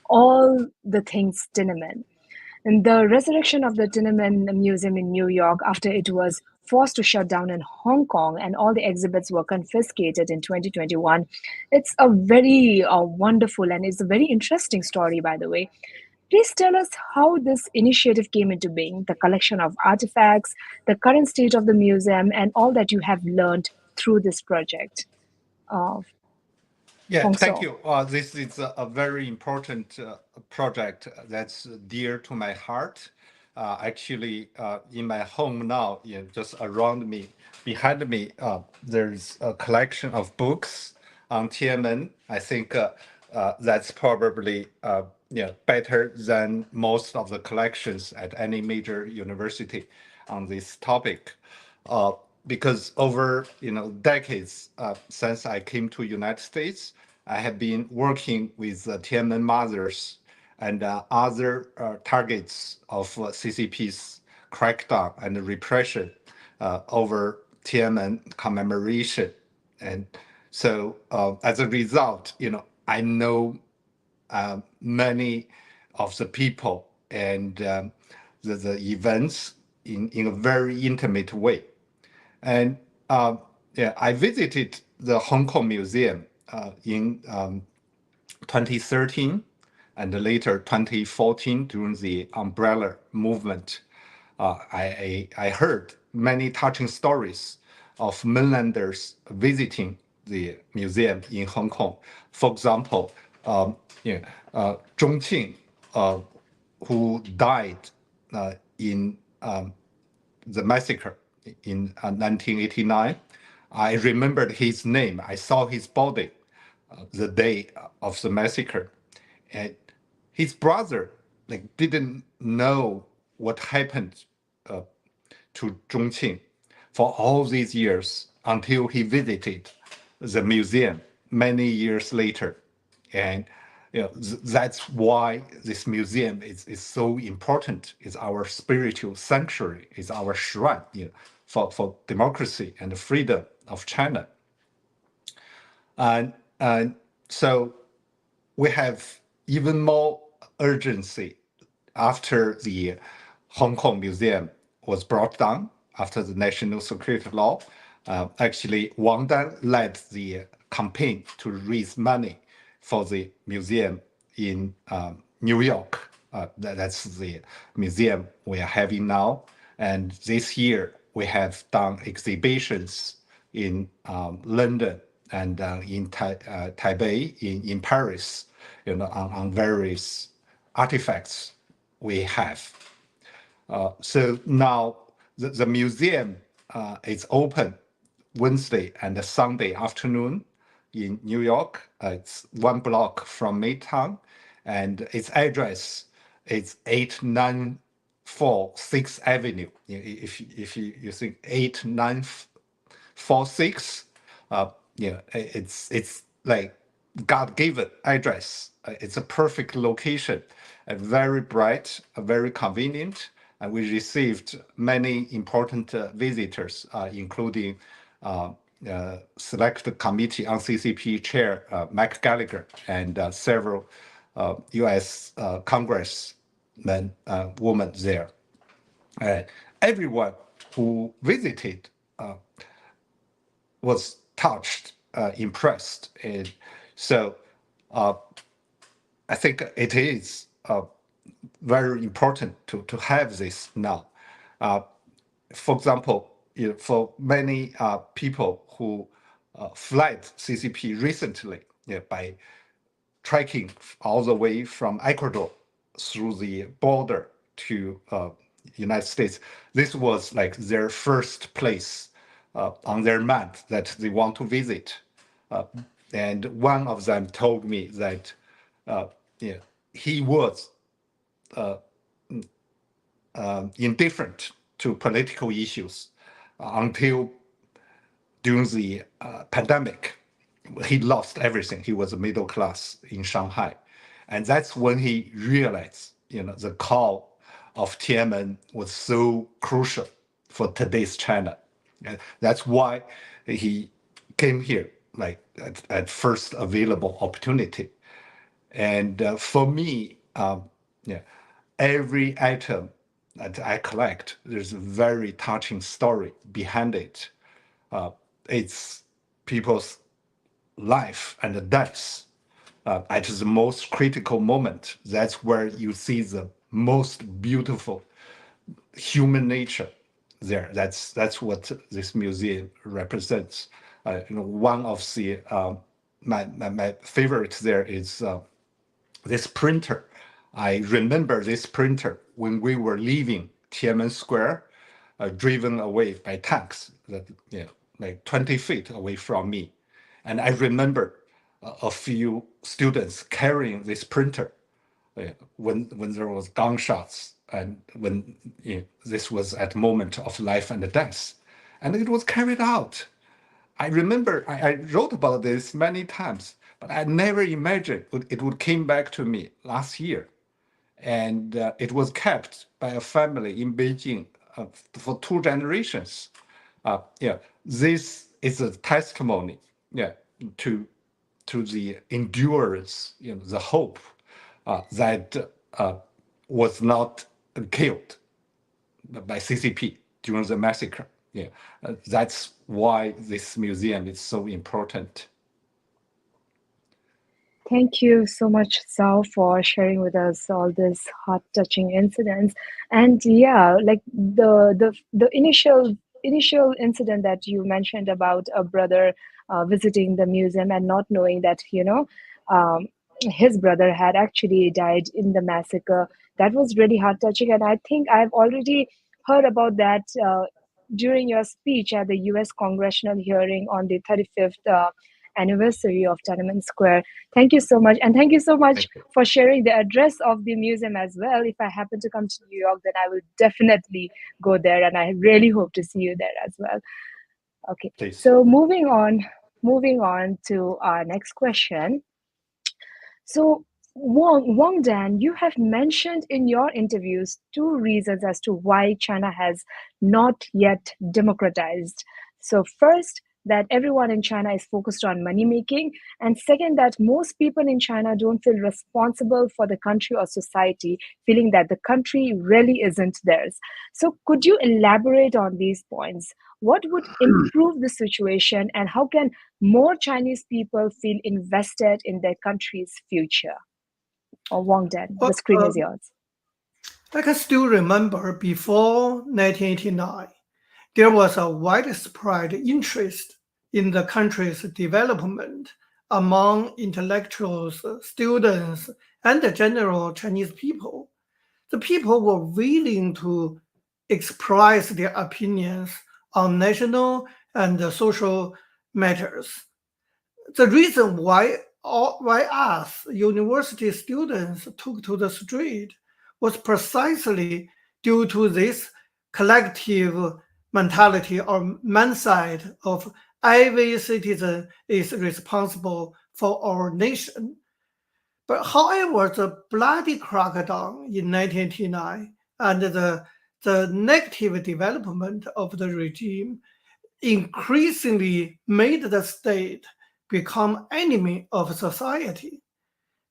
all the things Tiananmen. And the resurrection of the Tiananmen Museum in New York after it was forced to shut down in Hong Kong and all the exhibits were confiscated in 2021, it's a very wonderful and it's a very interesting story, by the way. Please tell us how this initiative came into being, the collection of artifacts, the current state of the museum, and all that you have learned through this project. Yeah, Fong thank So. you. This is a very important project that's dear to my heart. Actually, in my home now, just around me, behind me, there's a collection of books on Tiananmen. I think that's probably better than most of the collections at any major university on this topic. Because over decades since I came to United States, I have been working with Tiananmen mothers and other targets of CCP's crackdown and repression over Tiananmen commemoration. And so as a result, I know many of the people and the events in a very intimate way. And I visited the Hong Kong Museum in 2013 and later 2014 during the umbrella movement. I heard many touching stories of mainlanders visiting the museum in Hong Kong. For example, Zhong Qing, who died in the massacre in 1989. I remembered his name. I saw his body the day of the massacre. And his brother didn't know what happened to Zhong Qing for all these years until he visited the museum many years later. And that's why this museum is so important. It's our spiritual sanctuary. It's our shrine for democracy and the freedom of China. And so we have even more urgency after the Hong Kong Museum was brought down, after the national security law. Actually, Wang Dan led the campaign to raise money for the museum in New York. That's the museum we are having now. And this year, we have done exhibitions in London and in Taipei, in Paris, on various artifacts we have. So now the museum is open Wednesday and Sunday afternoon in New York. It's 1 block from Midtown, and its address is 8946 6th Avenue. If you think 8946, it's like God-given address. It's a perfect location, very bright, very convenient, and we received many important visitors, including Select Committee on CCP Chair Mike Gallagher and several U.S. congressmen, women there. Everyone who visited was touched, impressed, and So I think it is very important to have this now. For example, for many people who fled CCP recently by trekking all the way from Ecuador through the border to United States, this was like their first place on their map that they want to visit. And one of them told me that he was indifferent to political issues until during the pandemic. He lost everything. He was a middle class in Shanghai. And that's when he realized, the call of Tiananmen was so crucial for today's China. And that's why he came here, like at first available opportunity. And for me, every item that I collect, there's a very touching story behind it. It's people's life and death at the most critical moment. That's where you see the most beautiful human nature there. That's what this museum represents. One of the my favorites there is this printer. I remember this printer when we were leaving Tiananmen Square, driven away by tanks, that like 20 feet away from me. And I remember a few students carrying this printer when there was gunshots and when this was at moment of life and death. And it was carried out. I remember I wrote about this many times, but I never imagined it would came back to me last year. And it was kept by a family in Beijing for 2 generations. This is a testimony to the endurance, the hope that was not killed by CCP during the massacre. That's why this museum is so important. Thank you so much, Zhao, for sharing with us all these heart-touching incidents. And yeah, like the initial incident that you mentioned about a brother visiting the museum and not knowing that his brother had actually died in the massacre. That was really heart-touching, and I think I've already heard about that during your speech at the U.S. congressional hearing on the 35th anniversary of Tiananmen Square. Thank you so much. And thank you so much for sharing the address of the museum as well. If I happen to come to New York, then I will definitely go there, and I really hope to see you there as well. Okay, Please. So moving on to our next question. So Wang Dan, you have mentioned in your interviews 2 reasons as to why China has not yet democratized. So first, that everyone in China is focused on money making, and second, that most people in China don't feel responsible for the country or society, feeling that the country really isn't theirs. So could you elaborate on these points? What would improve the situation, and how can more Chinese people feel invested in their country's future? Or Wang Dan, the screen is yours. I can still remember before 1989, there was a widespread interest in the country's development among intellectuals, students, and the general Chinese people. The people were willing to express their opinions on national and social matters. The reason why us university students took to the street was precisely due to this collective mentality or mindset of every citizen is responsible for our nation. But however, the bloody crackdown in 1989 and the negative development of the regime increasingly made the state become enemy of society.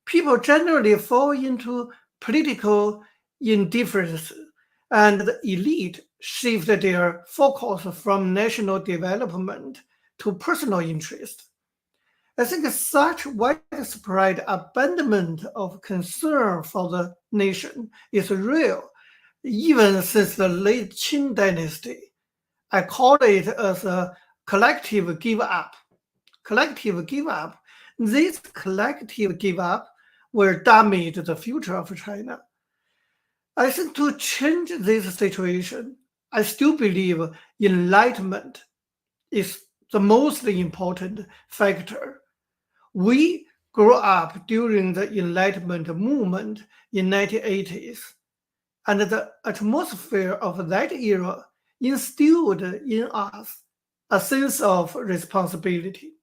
People generally fall into political indifference, and the elite shift their focus from national development to personal interest. I think such widespread abandonment of concern for the nation is real, even since the late Qing dynasty. I call it as a collective give up. Collective give up. This collective give up will damage the future of China. I think to change this situation, I still believe enlightenment is the most important factor. We grew up during the Enlightenment movement in 1980s, and the atmosphere of that era instilled in us a sense of responsibility.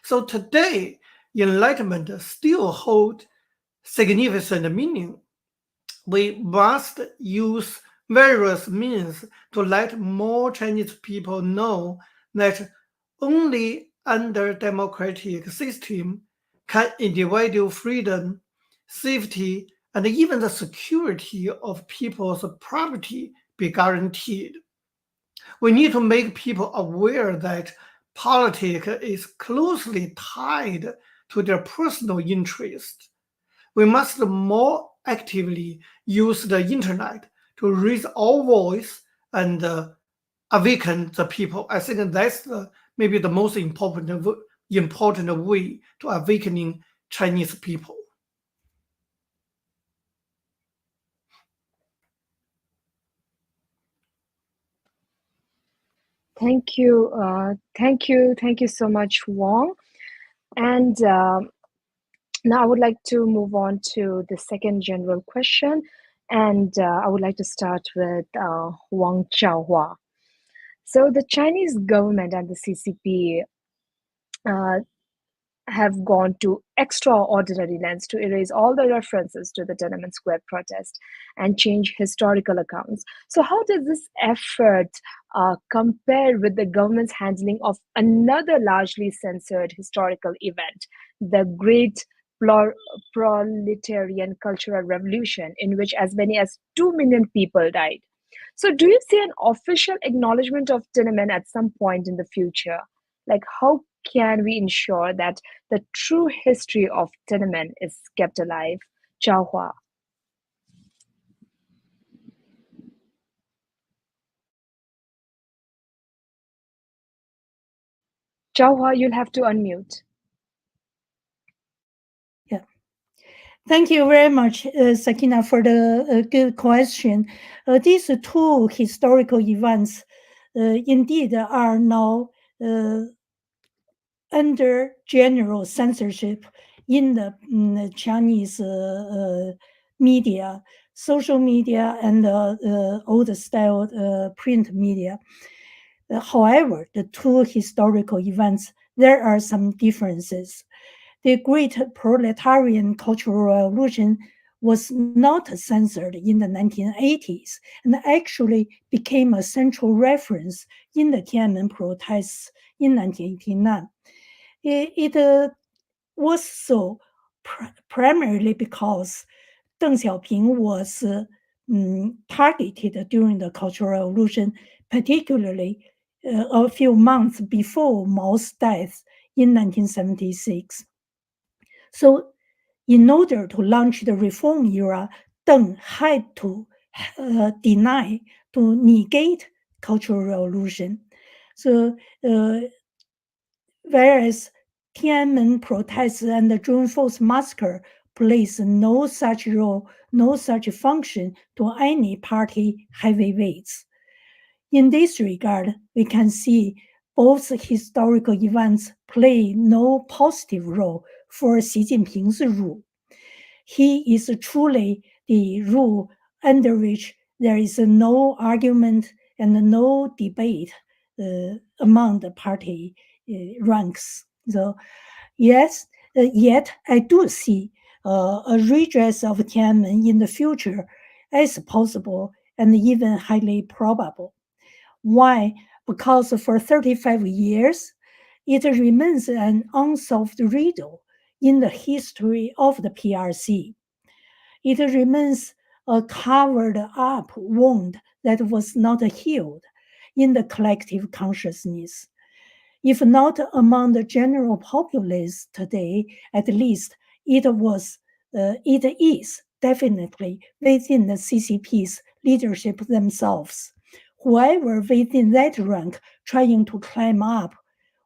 So today, enlightenment still holds significant meaning. We must use various means to let more Chinese people know that only under democratic system can individual freedom, safety, and even the security of people's property be guaranteed. We need to make people aware that politics is closely tied to their personal interest. We must more actively use the internet to raise our voice and awaken the people. I think that's maybe the most important way to awakening Chinese people. Thank you so much, Wong. And now I would like to move on to the second general question, and I would like to start with Wang Xiaohua. So the Chinese government and the CCP uh, have gone to extraordinary lengths to erase all the references to the Tiananmen Square protest and change historical accounts. So, how does this effort compare with the government's handling of another largely censored historical event, the Great Proletarian Cultural Revolution, in which as many as 2 million people died? So, do you see an official acknowledgement of Tiananmen at some point in the future? Like, how can we ensure that the true history of Tiananmen is kept alive? Zhao Hua. Zhao Hua, you'll have to unmute. Yeah. Thank you very much, Sakina, for the good question. These two historical events indeed are now under general censorship in the Chinese media, social media, and old style print media. However, the two historical events, there are some differences. The Great Proletarian Cultural Revolution was not censored in the 1980s and actually became a central reference in the Tiananmen protests in 1989. It was so primarily because Deng Xiaoping was targeted during the Cultural Revolution, particularly a few months before Mao's death in 1976. So, in order to launch the reform era, Deng had to deny, to negate Cultural Revolution. So, whereas Tiananmen protests and the June 4th massacre plays no such role, no such function to any party heavyweights. In this regard, we can see both historical events play no positive role for Xi Jinping's rule. He is truly the rule under which there is no argument and no debate among the party ranks. So, yes, yet I do see a redress of Tiananmen in the future as possible and even highly probable. Why? Because for 35 years, it remains an unsolved riddle in the history of the PRC. It remains a covered up wound that was not healed in the collective consciousness. If not among the general populace today, at least it is definitely within the CCP's leadership themselves. Whoever within that rank trying to climb up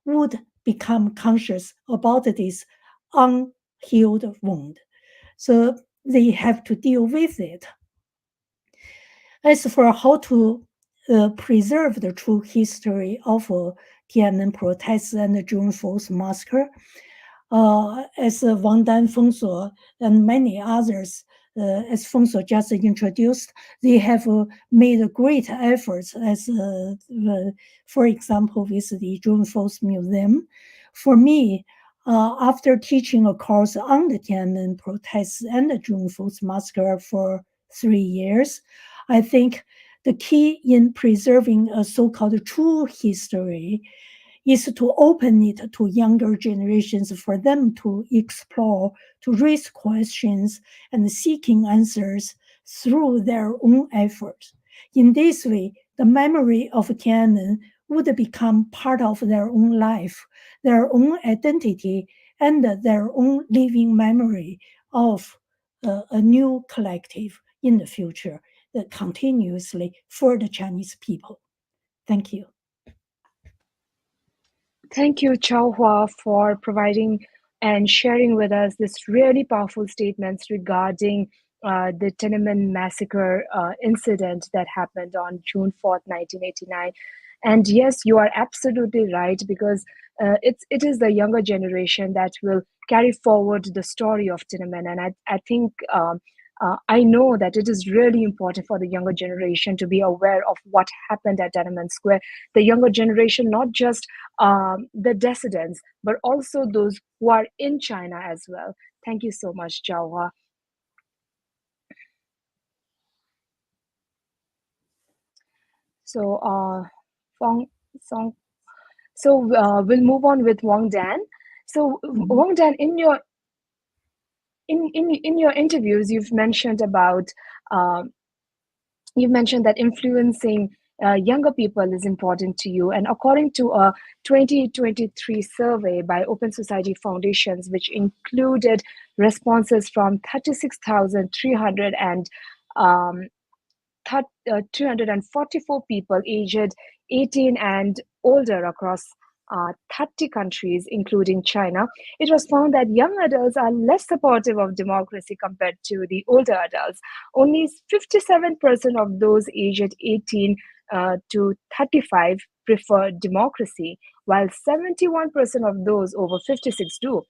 would become conscious about this unhealed wound. So they have to deal with it. As for how to preserve the true history of Tiananmen protests and the June 4th massacre, as Wang Dan, Feng Suo, and many others, as Feng Suo just introduced, they have made great efforts, as for example, with the June 4th Museum. For me, after teaching a course on the Tiananmen protests and the June 4th massacre for 3 years, I think the key in preserving a so-called true history is to open it to younger generations for them to explore, to raise questions, and seeking answers through their own efforts. In this way, the memory of Tiananmen would become part of their own life, their own identity, and their own living memory of a new collective in the future continuously for the Chinese people. Thank you. Thank you, Chao Hua, for providing and sharing with us this really powerful statements regarding the Tiananmen massacre incident that happened on June 4th, 1989. And yes, you are absolutely right, because it is the younger generation that will carry forward the story of Tiananmen. And I think I know that it is really important for the younger generation to be aware of what happened at Tiananmen Square. The younger generation, not just the dissidents, but also those who are in China as well. Thank you so much, Chao Hua. So, we'll move on with Wang Dan. So, Wang Dan, in your interviews, you've mentioned about that influencing younger people is important to you. And according to a 2023 survey by Open Society Foundations, which included responses from 344 people aged 18 and older across 30 countries, including China, it was found that young adults are less supportive of democracy compared to the older adults. Only 57% of those aged 18 to 35 prefer democracy, while 71% of those over 56 do.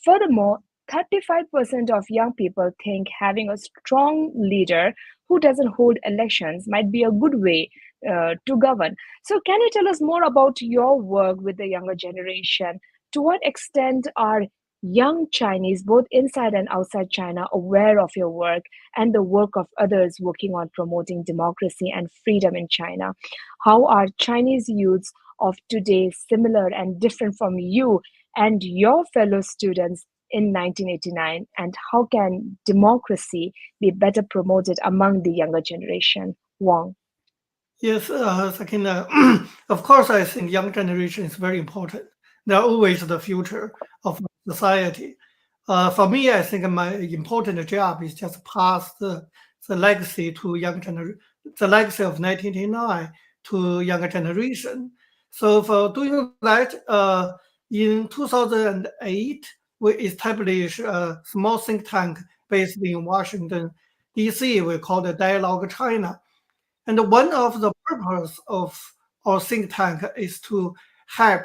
Furthermore, 35% of young people think having a strong leader who doesn't hold elections might be a good way to govern. So, can you tell us more about your work with the younger generation? To what extent are young Chinese, both inside and outside China, aware of your work and the work of others working on promoting democracy and freedom in China? How are Chinese youths of today similar and different from you and your fellow students in 1989, and how can democracy be better promoted among the younger generation? Wang. Yes, Sakina, of course, I think young generation is very important. They're always the future of society. For me, I think my important job is just pass the legacy to young generation, the legacy of 1989 to younger generation. So for doing that, in 2008, we established a small think tank based in Washington, D.C. We call it Dialogue China. And one of the purpose of our think tank is to help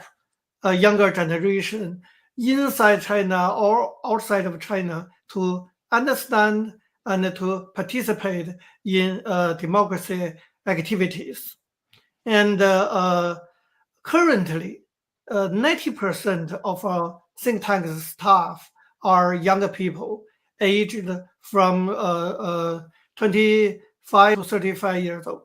a younger generation inside China or outside of China to understand and to participate in democracy activities. And currently, 90% of our think tank staff are younger people aged from 25 to 35 years old.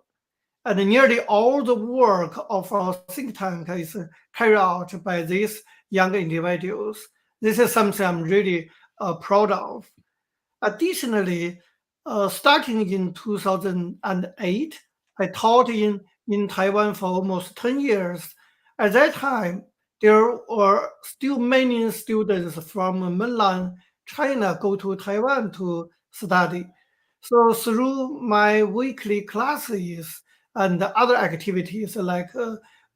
And nearly all the work of our think tank is carried out by these young individuals. This is something I'm really proud of. Additionally, starting in 2008, I taught in Taiwan for almost 10 years. At that time, there were still many students from mainland China go to Taiwan to study. So through my weekly classes and other activities like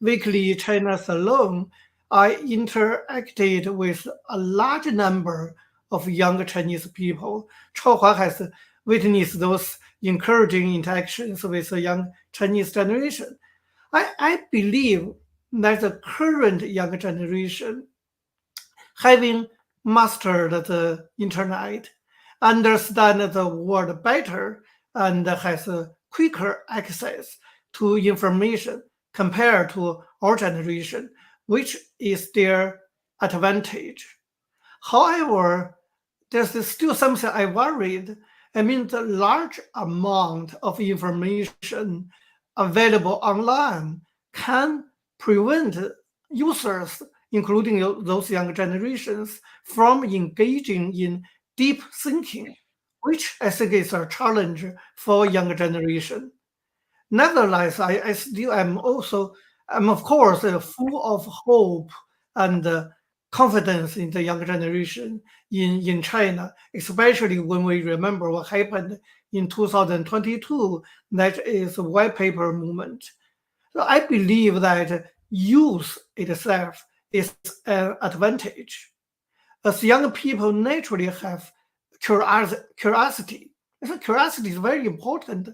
weekly China Salon, I interacted with a large number of young Chinese people. Chaohua has witnessed those encouraging interactions with the young Chinese generation. I believe that the current young generation, having mastered the internet, understand the world better, and has a quicker access to information compared to our generation, which is their advantage. However, there's still something I worried. I mean, the large amount of information available online can prevent users, including those young generations, from engaging in deep thinking, which I think is a challenge for younger generation. Nevertheless, I still am also, I'm of course full of hope and confidence in the younger generation in China, especially when we remember what happened in 2022, that is a white paper movement. So I believe that youth itself is an advantage, as young people naturally have curiosity. So curiosity is very important.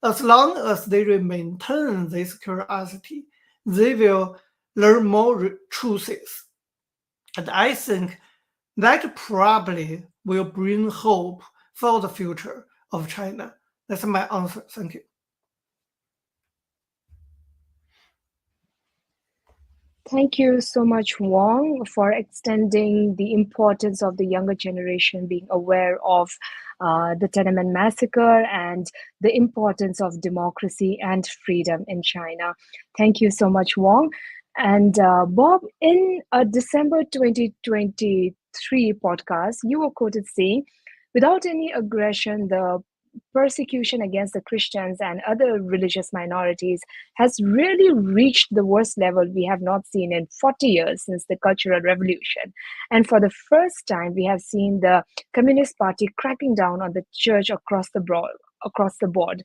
As long as they maintain this curiosity, they will learn more truths. And I think that probably will bring hope for the future of China. That's my answer. Thank you. Thank you so much, Wong, for extending the importance of the younger generation being aware of the Tiananmen massacre and the importance of democracy and freedom in China. Thank you so much, Wong. And Bob, in a December 2023 podcast, you were quoted saying, without any aggression, the persecution against the Christians and other religious minorities has really reached the worst level we have not seen in 40 years since the Cultural Revolution. And for the first time, we have seen the Communist Party cracking down on the church across the board,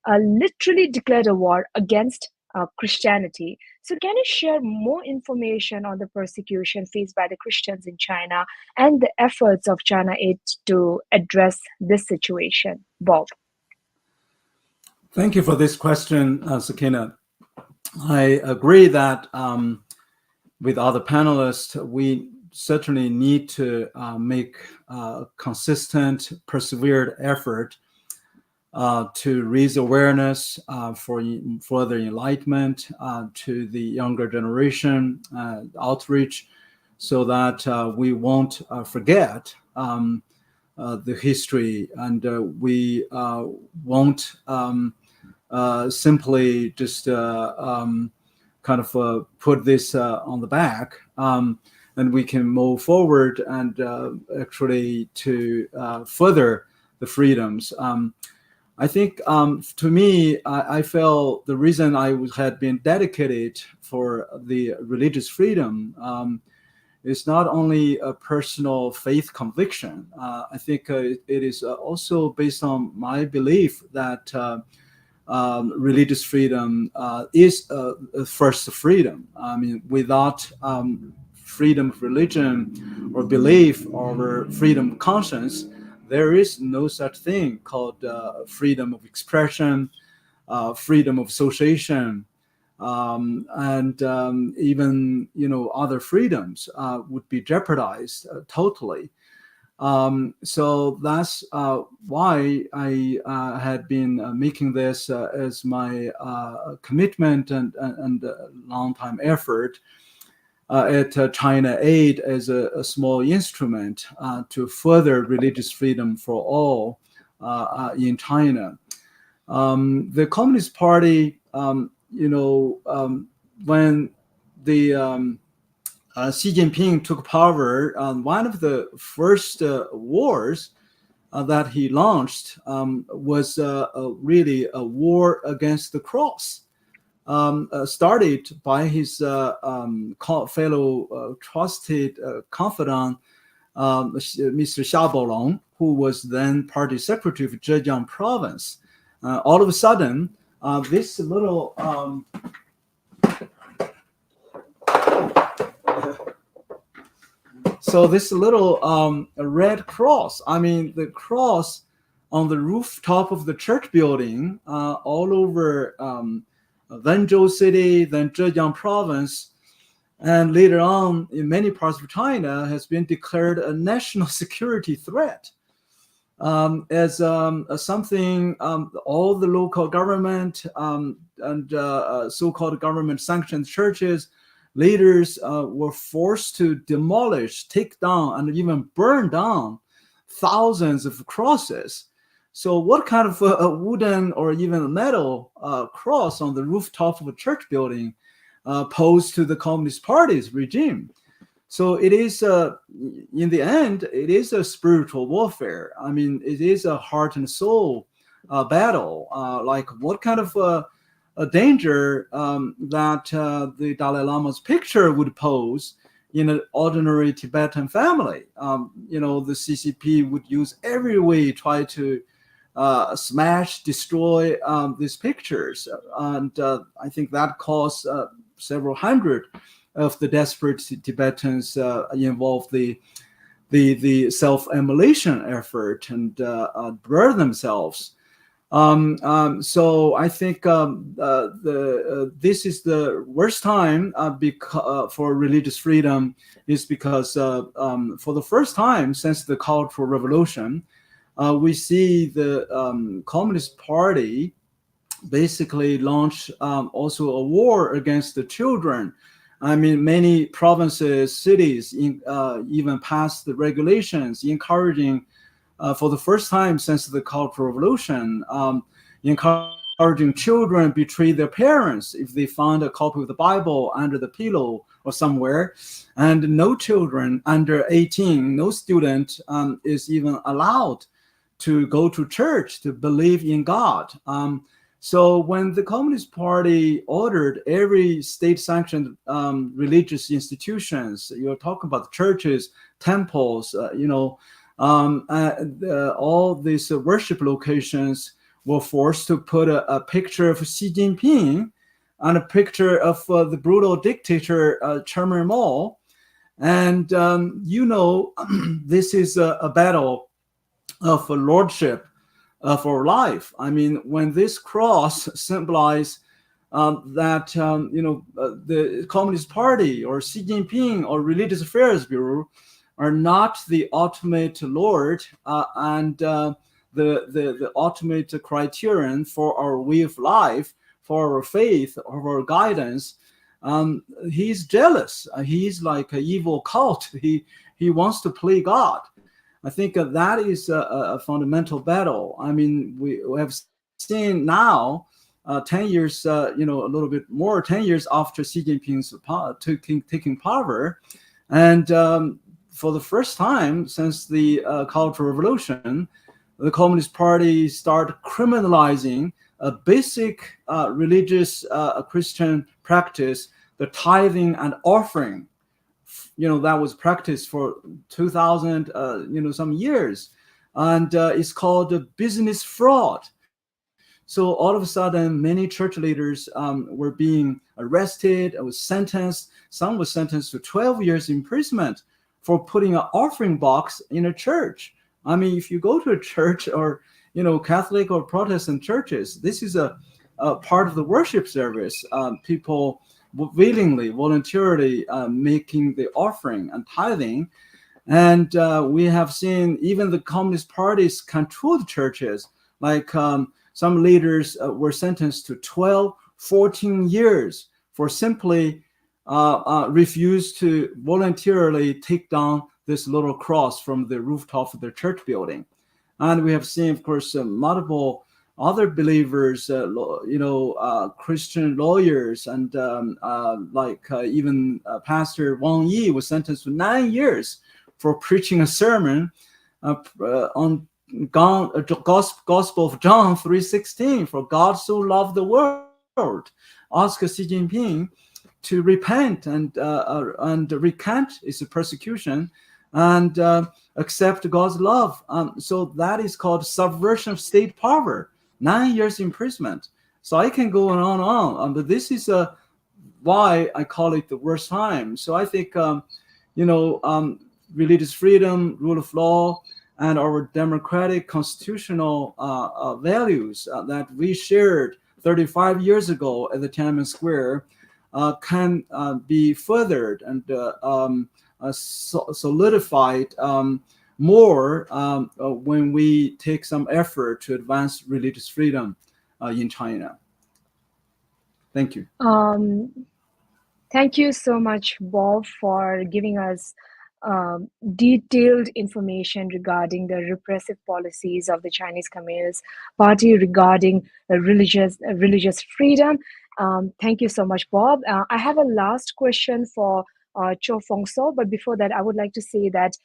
literally declared a war against Christianity. So, can you share more information on the persecution faced by the Christians in China and the efforts of China Aid to address this situation? Bob. Thank you for this question, Sakina. I agree that with other panelists, we certainly need to make a consistent, persevered effort to raise awareness for further enlightenment to the younger generation, outreach, so that we won't forget the history, and we won't simply just kind of put this on the back, and we can move forward and actually to further the freedoms. I think to me, I felt the reason I had been dedicated for the religious freedom is not only a personal faith conviction. I think it is also based on my belief that religious freedom is first freedom. I mean, without freedom of religion or belief or freedom of conscience, there is no such thing called freedom of expression, freedom of association, and even other freedoms would be jeopardized totally. So that's why I had been making this as my commitment and long-time effort at China Aid as a small instrument to further religious freedom for all in China. The Communist Party, when the Xi Jinping took power, one of the first wars that he launched was really a war against the cross. started by his fellow trusted confidant, Mr. Xia Baolong, who was then party secretary of Zhejiang province. All of a sudden, this little red cross, I mean, the cross on the rooftop of the church building all over Wenzhou city, then Zhejiang province, and later on in many parts of China, has been declared a national security threat. As something all the local government and so-called government-sanctioned churches leaders were forced to demolish, take down, and even burn down thousands of crosses. So what kind of a wooden or even metal cross on the rooftop of a church building posed to the Communist Party's regime? So it is, in the end, it is a spiritual warfare. I mean, it is a heart and soul battle. Like what kind of a danger that the Dalai Lama's picture would pose in an ordinary Tibetan family. The CCP would use every way try to smash, destroy these pictures. And I think that caused several hundred of the desperate Tibetans involved the self-immolation effort and burn themselves. So I think this is the worst time for religious freedom, is because for the first time since the Cultural Revolution, we see the Communist Party basically launch also a war against the children. I mean, many provinces, cities even passed the regulations encouraging, for the first time since the Cultural Revolution, encouraging children betray their parents if they found a copy of the Bible under the pillow or somewhere. And no children under 18, no student is even allowed to go to church to believe in God. So when the Communist Party ordered every state-sanctioned religious institutions, you're talking about churches, temples, all these worship locations were forced to put a picture of Xi Jinping and a picture of the brutal dictator Chairman Mao. And, this is a battle of lordship for life. I mean, when this cross symbolizes that, the Communist Party or Xi Jinping or Religious Affairs Bureau are not the ultimate Lord and the ultimate criterion for our way of life, for our faith, or our guidance, he's jealous. He's like an evil cult. He wants to play God. I think that is a fundamental battle. I mean, we have seen now 10 years, a little bit more, 10 years after Xi Jinping's taking power, and for the first time since the Cultural Revolution, the Communist Party started criminalizing a basic religious Christian practice, the tithing and offering. That was practiced for 2,000, some years. And it's called business fraud. So all of a sudden, many church leaders were being arrested, was sentenced. Some were sentenced to 12 years imprisonment for putting an offering box in a church. I mean, if you go to a church or, Catholic or Protestant churches, this is a part of the worship service. People willingly, voluntarily making the offering and tithing. And we have seen even the Communist parties controlled churches, like some leaders were sentenced to 12, 14 years for simply refuse to voluntarily take down this little cross from the rooftop of the church building. And we have seen, of course, multiple other believers, Christian lawyers, and even Pastor Wang Yi was sentenced to 9 years for preaching a sermon on Gospel of John 3:16, for God so loved the world world ask Xi Jinping to repent and recant its persecution and accept God's love. So that is called subversion of state power, 9 years imprisonment. So I can go on, but this is why I call it the worst time. So I think, religious freedom, rule of law, and our democratic constitutional values that we shared 35 years ago at the Tiananmen Square can be furthered and solidified more when we take some effort to advance religious freedom in China. Thank you. Thank you so much, Bob, for giving us detailed information regarding the repressive policies of the Chinese Communist Party regarding religious freedom. Thank you so much, Bob. I have a last question for Cho Fongso, but before that, I would like to say that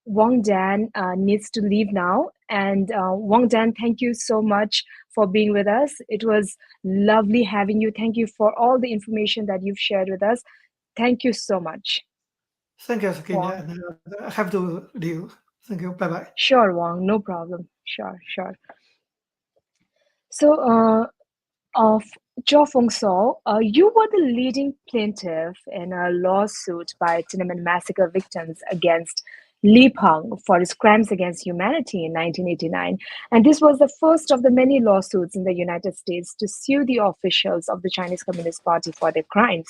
Wang Dan needs to leave now. And Wang Dan, thank you so much for being with us. It was lovely having you. Thank you for all the information that you've shared with us. Thank you so much. Thank you, Sakina. And I have to leave. Thank you. Bye-bye. Sure, Wang, no problem. Sure. So, of Zhao Fengso, you were the leading plaintiff in a lawsuit by Tiananmen massacre victims against Li Peng for his crimes against humanity in 1989. And this was the first of the many lawsuits in the United States to sue the officials of the Chinese Communist Party for their crimes.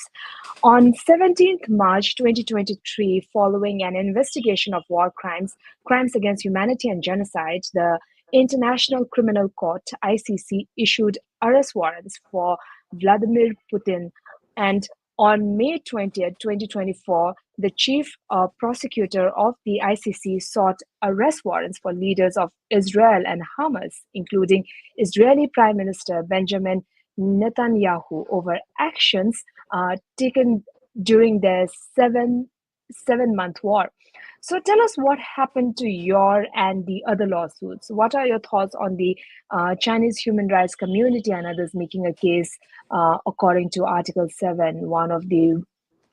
On 17th March 2023, following an investigation of war crimes, crimes against humanity and genocide, the International Criminal Court, ICC, issued arrest warrants for Vladimir Putin. And on May 20th, 2024, the chief prosecutor of the ICC sought arrest warrants for leaders of Israel and Hamas, including Israeli Prime Minister Benjamin Netanyahu, over actions taken during their seven-month war. So tell us what happened to your and the other lawsuits. What are your thoughts on the Chinese human rights community and others making a case according to Article 7, one of the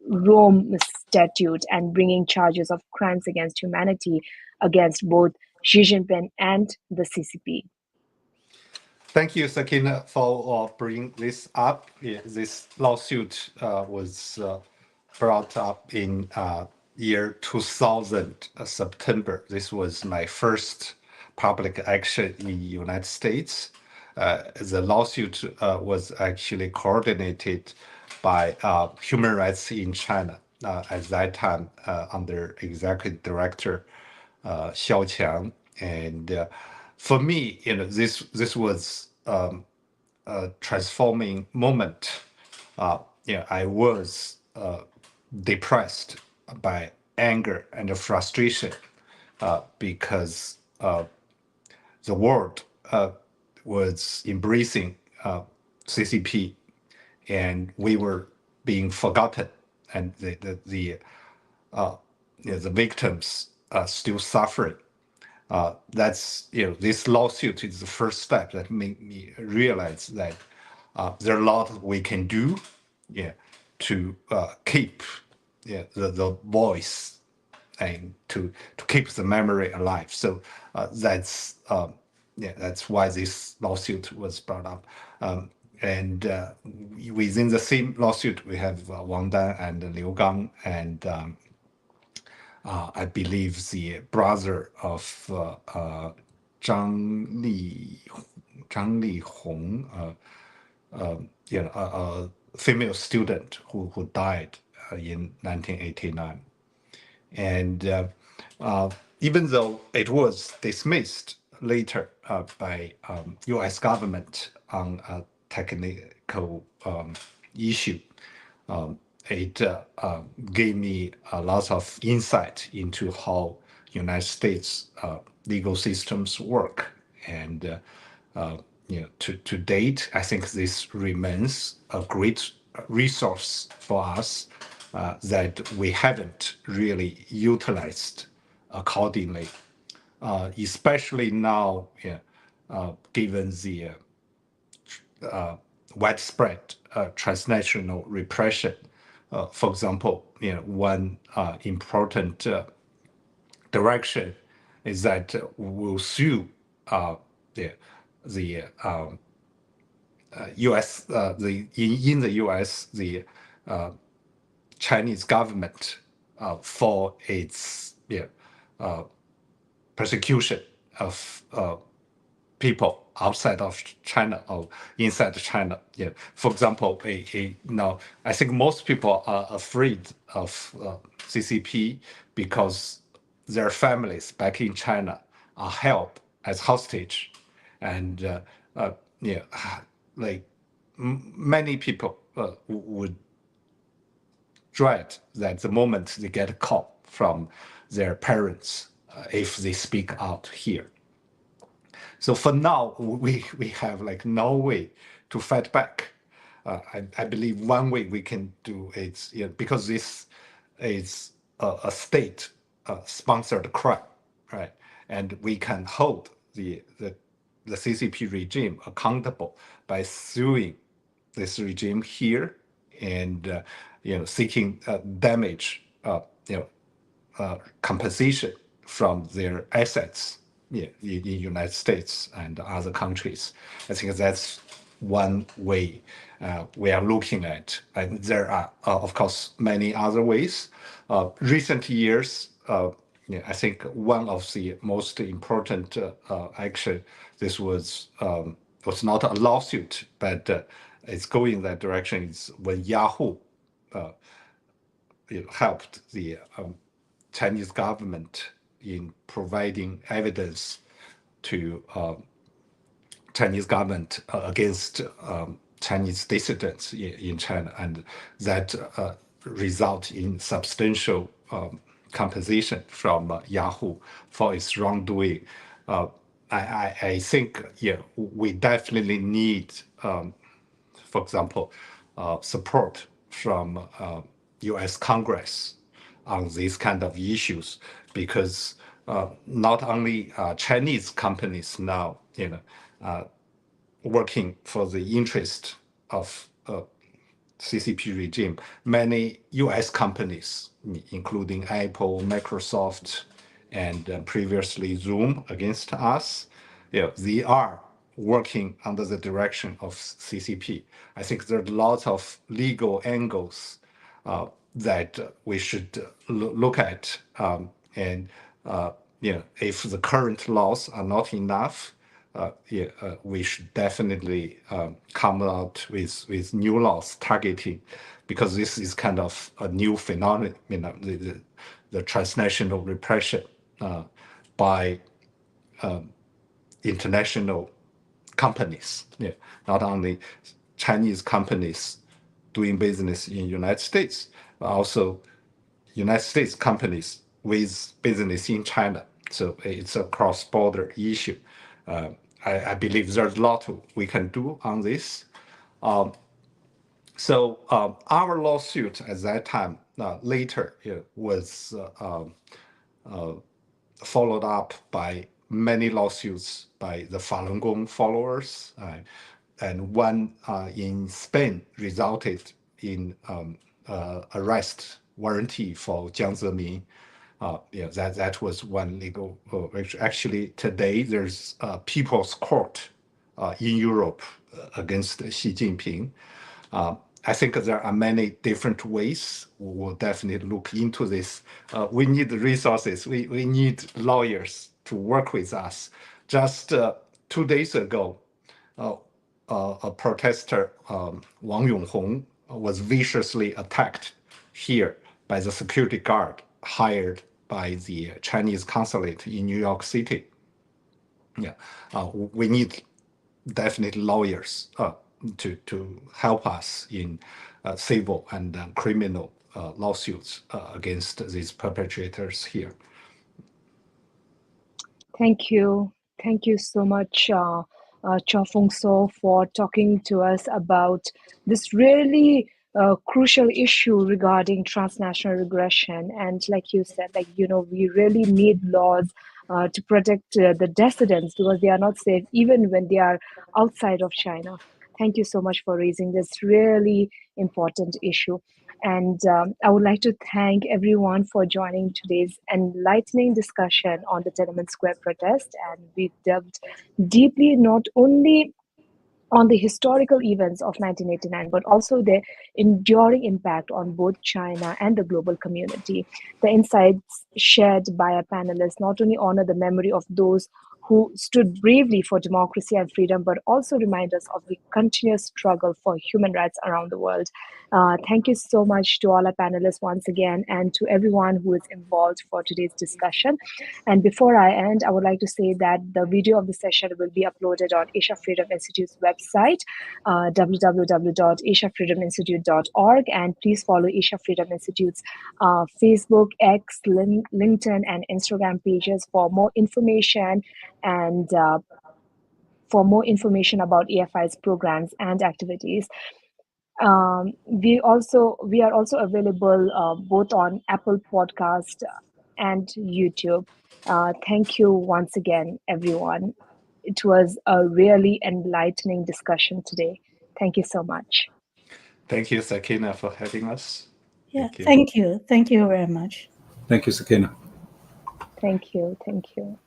Rome Statute, and bringing charges of crimes against humanity against both Xi Jinping and the CCP? Thank you, Sakina, for bringing this up. This lawsuit was brought up in year 2000, September. This was my first public action in the United States. The lawsuit was actually coordinated by Human Rights in China at that time under Executive Director Xiao Qiang. And for me, this was a transforming moment. I was depressed by anger and frustration because the world was embracing CCP, and we were being forgotten, and the victims are still suffering. That's this lawsuit is the first step that made me realize that there are a lot we can do, to keep the voice and to keep the memory alive. So that's why this lawsuit was brought up. And within the same lawsuit, we have Wang Dan and Liu Gang, and I believe the brother of Zhang Lihong, a female student who died in 1989. And even though it was dismissed later by U.S. government on a technical issue, it gave me a lot of insight into how United States legal systems work. And to date, I think this remains a great resource for us that we haven't really utilized accordingly, especially now, given the widespread transnational repression. For example, one important direction is that we'll sue the U.S. In the U.S. the Chinese government for its persecution of people outside of China or inside China. For example, I think most people are afraid of CCP because their families back in China are held as hostage, and many people would dread that the moment they get a call from their parents, if they speak out here. So for now, we have no way to fight back. I believe one way we can do is because this is a state sponsored crime, right? And we can hold the CCP regime accountable by suing this regime here and seeking damage compensation from their assets in the United States and other countries. I think that's one way we are looking at. And there are, of course, many other ways. Recent years, I think one of the most important action, this was not a lawsuit, but it's going in that direction, is when Yahoo helped the Chinese government in providing evidence to Chinese government against Chinese dissidents in China, and that result in substantial compensation from Yahoo for its wrongdoing. I think we definitely need, for example, support from U.S. Congress on these kind of issues, because not only Chinese companies now, working for the interest of CCP regime, many U.S. companies, including Apple, Microsoft, and previously Zoom against us, they are working under the direction of CCP. I think there are lots of legal angles that we should look at, and if the current laws are not enough, we should definitely come out with new laws targeting, because this is kind of a new phenomenon, the transnational repression by international companies, not only Chinese companies doing business in United States, but also United States companies with business in China. So it's a cross-border issue. I believe there's a lot we can do on this. So our lawsuit at that time later was followed up by many lawsuits by the Falun Gong followers, and one in Spain resulted in arrest warranty for Jiang Zemin. That was one legal. Actually, today there's a people's court in Europe against Xi Jinping. I think there are many different ways. We will definitely look into this. We need resources. We need lawyers to work with us. Just 2 days ago, a protester, Wang Yonghong, was viciously attacked here by the security guard hired by the Chinese consulate in New York City. We need definitely lawyers to help us in civil and criminal lawsuits against these perpetrators here. Thank you. Thank you so much, Cho Fung So, for talking to us about this really crucial issue regarding transnational regression. And like you said, we really need laws to protect the dissidents, because they are not safe even when they are outside of China. Thank you so much for raising this really important issue. And I would like to thank everyone for joining today's enlightening discussion on the Tiananmen Square protest. And we delved deeply not only on the historical events of 1989, but also their enduring impact on both China and the global community. The insights shared by our panelists not only honor the memory of those who stood bravely for democracy and freedom, but also remind us of the continuous struggle for human rights around the world. Thank you so much to all our panelists once again, and to everyone who is involved for today's discussion. And before I end, I would like to say that the video of the session will be uploaded on Asia Freedom Institute's website, www.asiafreedominstitute.org. And please follow Asia Freedom Institute's Facebook, X, LinkedIn, and Instagram pages for more information and for more information about AFI's programs and activities. We are also available both on Apple Podcast and YouTube. Thank you once again, everyone. It was a really enlightening discussion today. Thank you so much. Thank you, Sakina, for having us. Yeah, thank you. Thank you very much. Thank you, Sakina. Thank you. Thank you.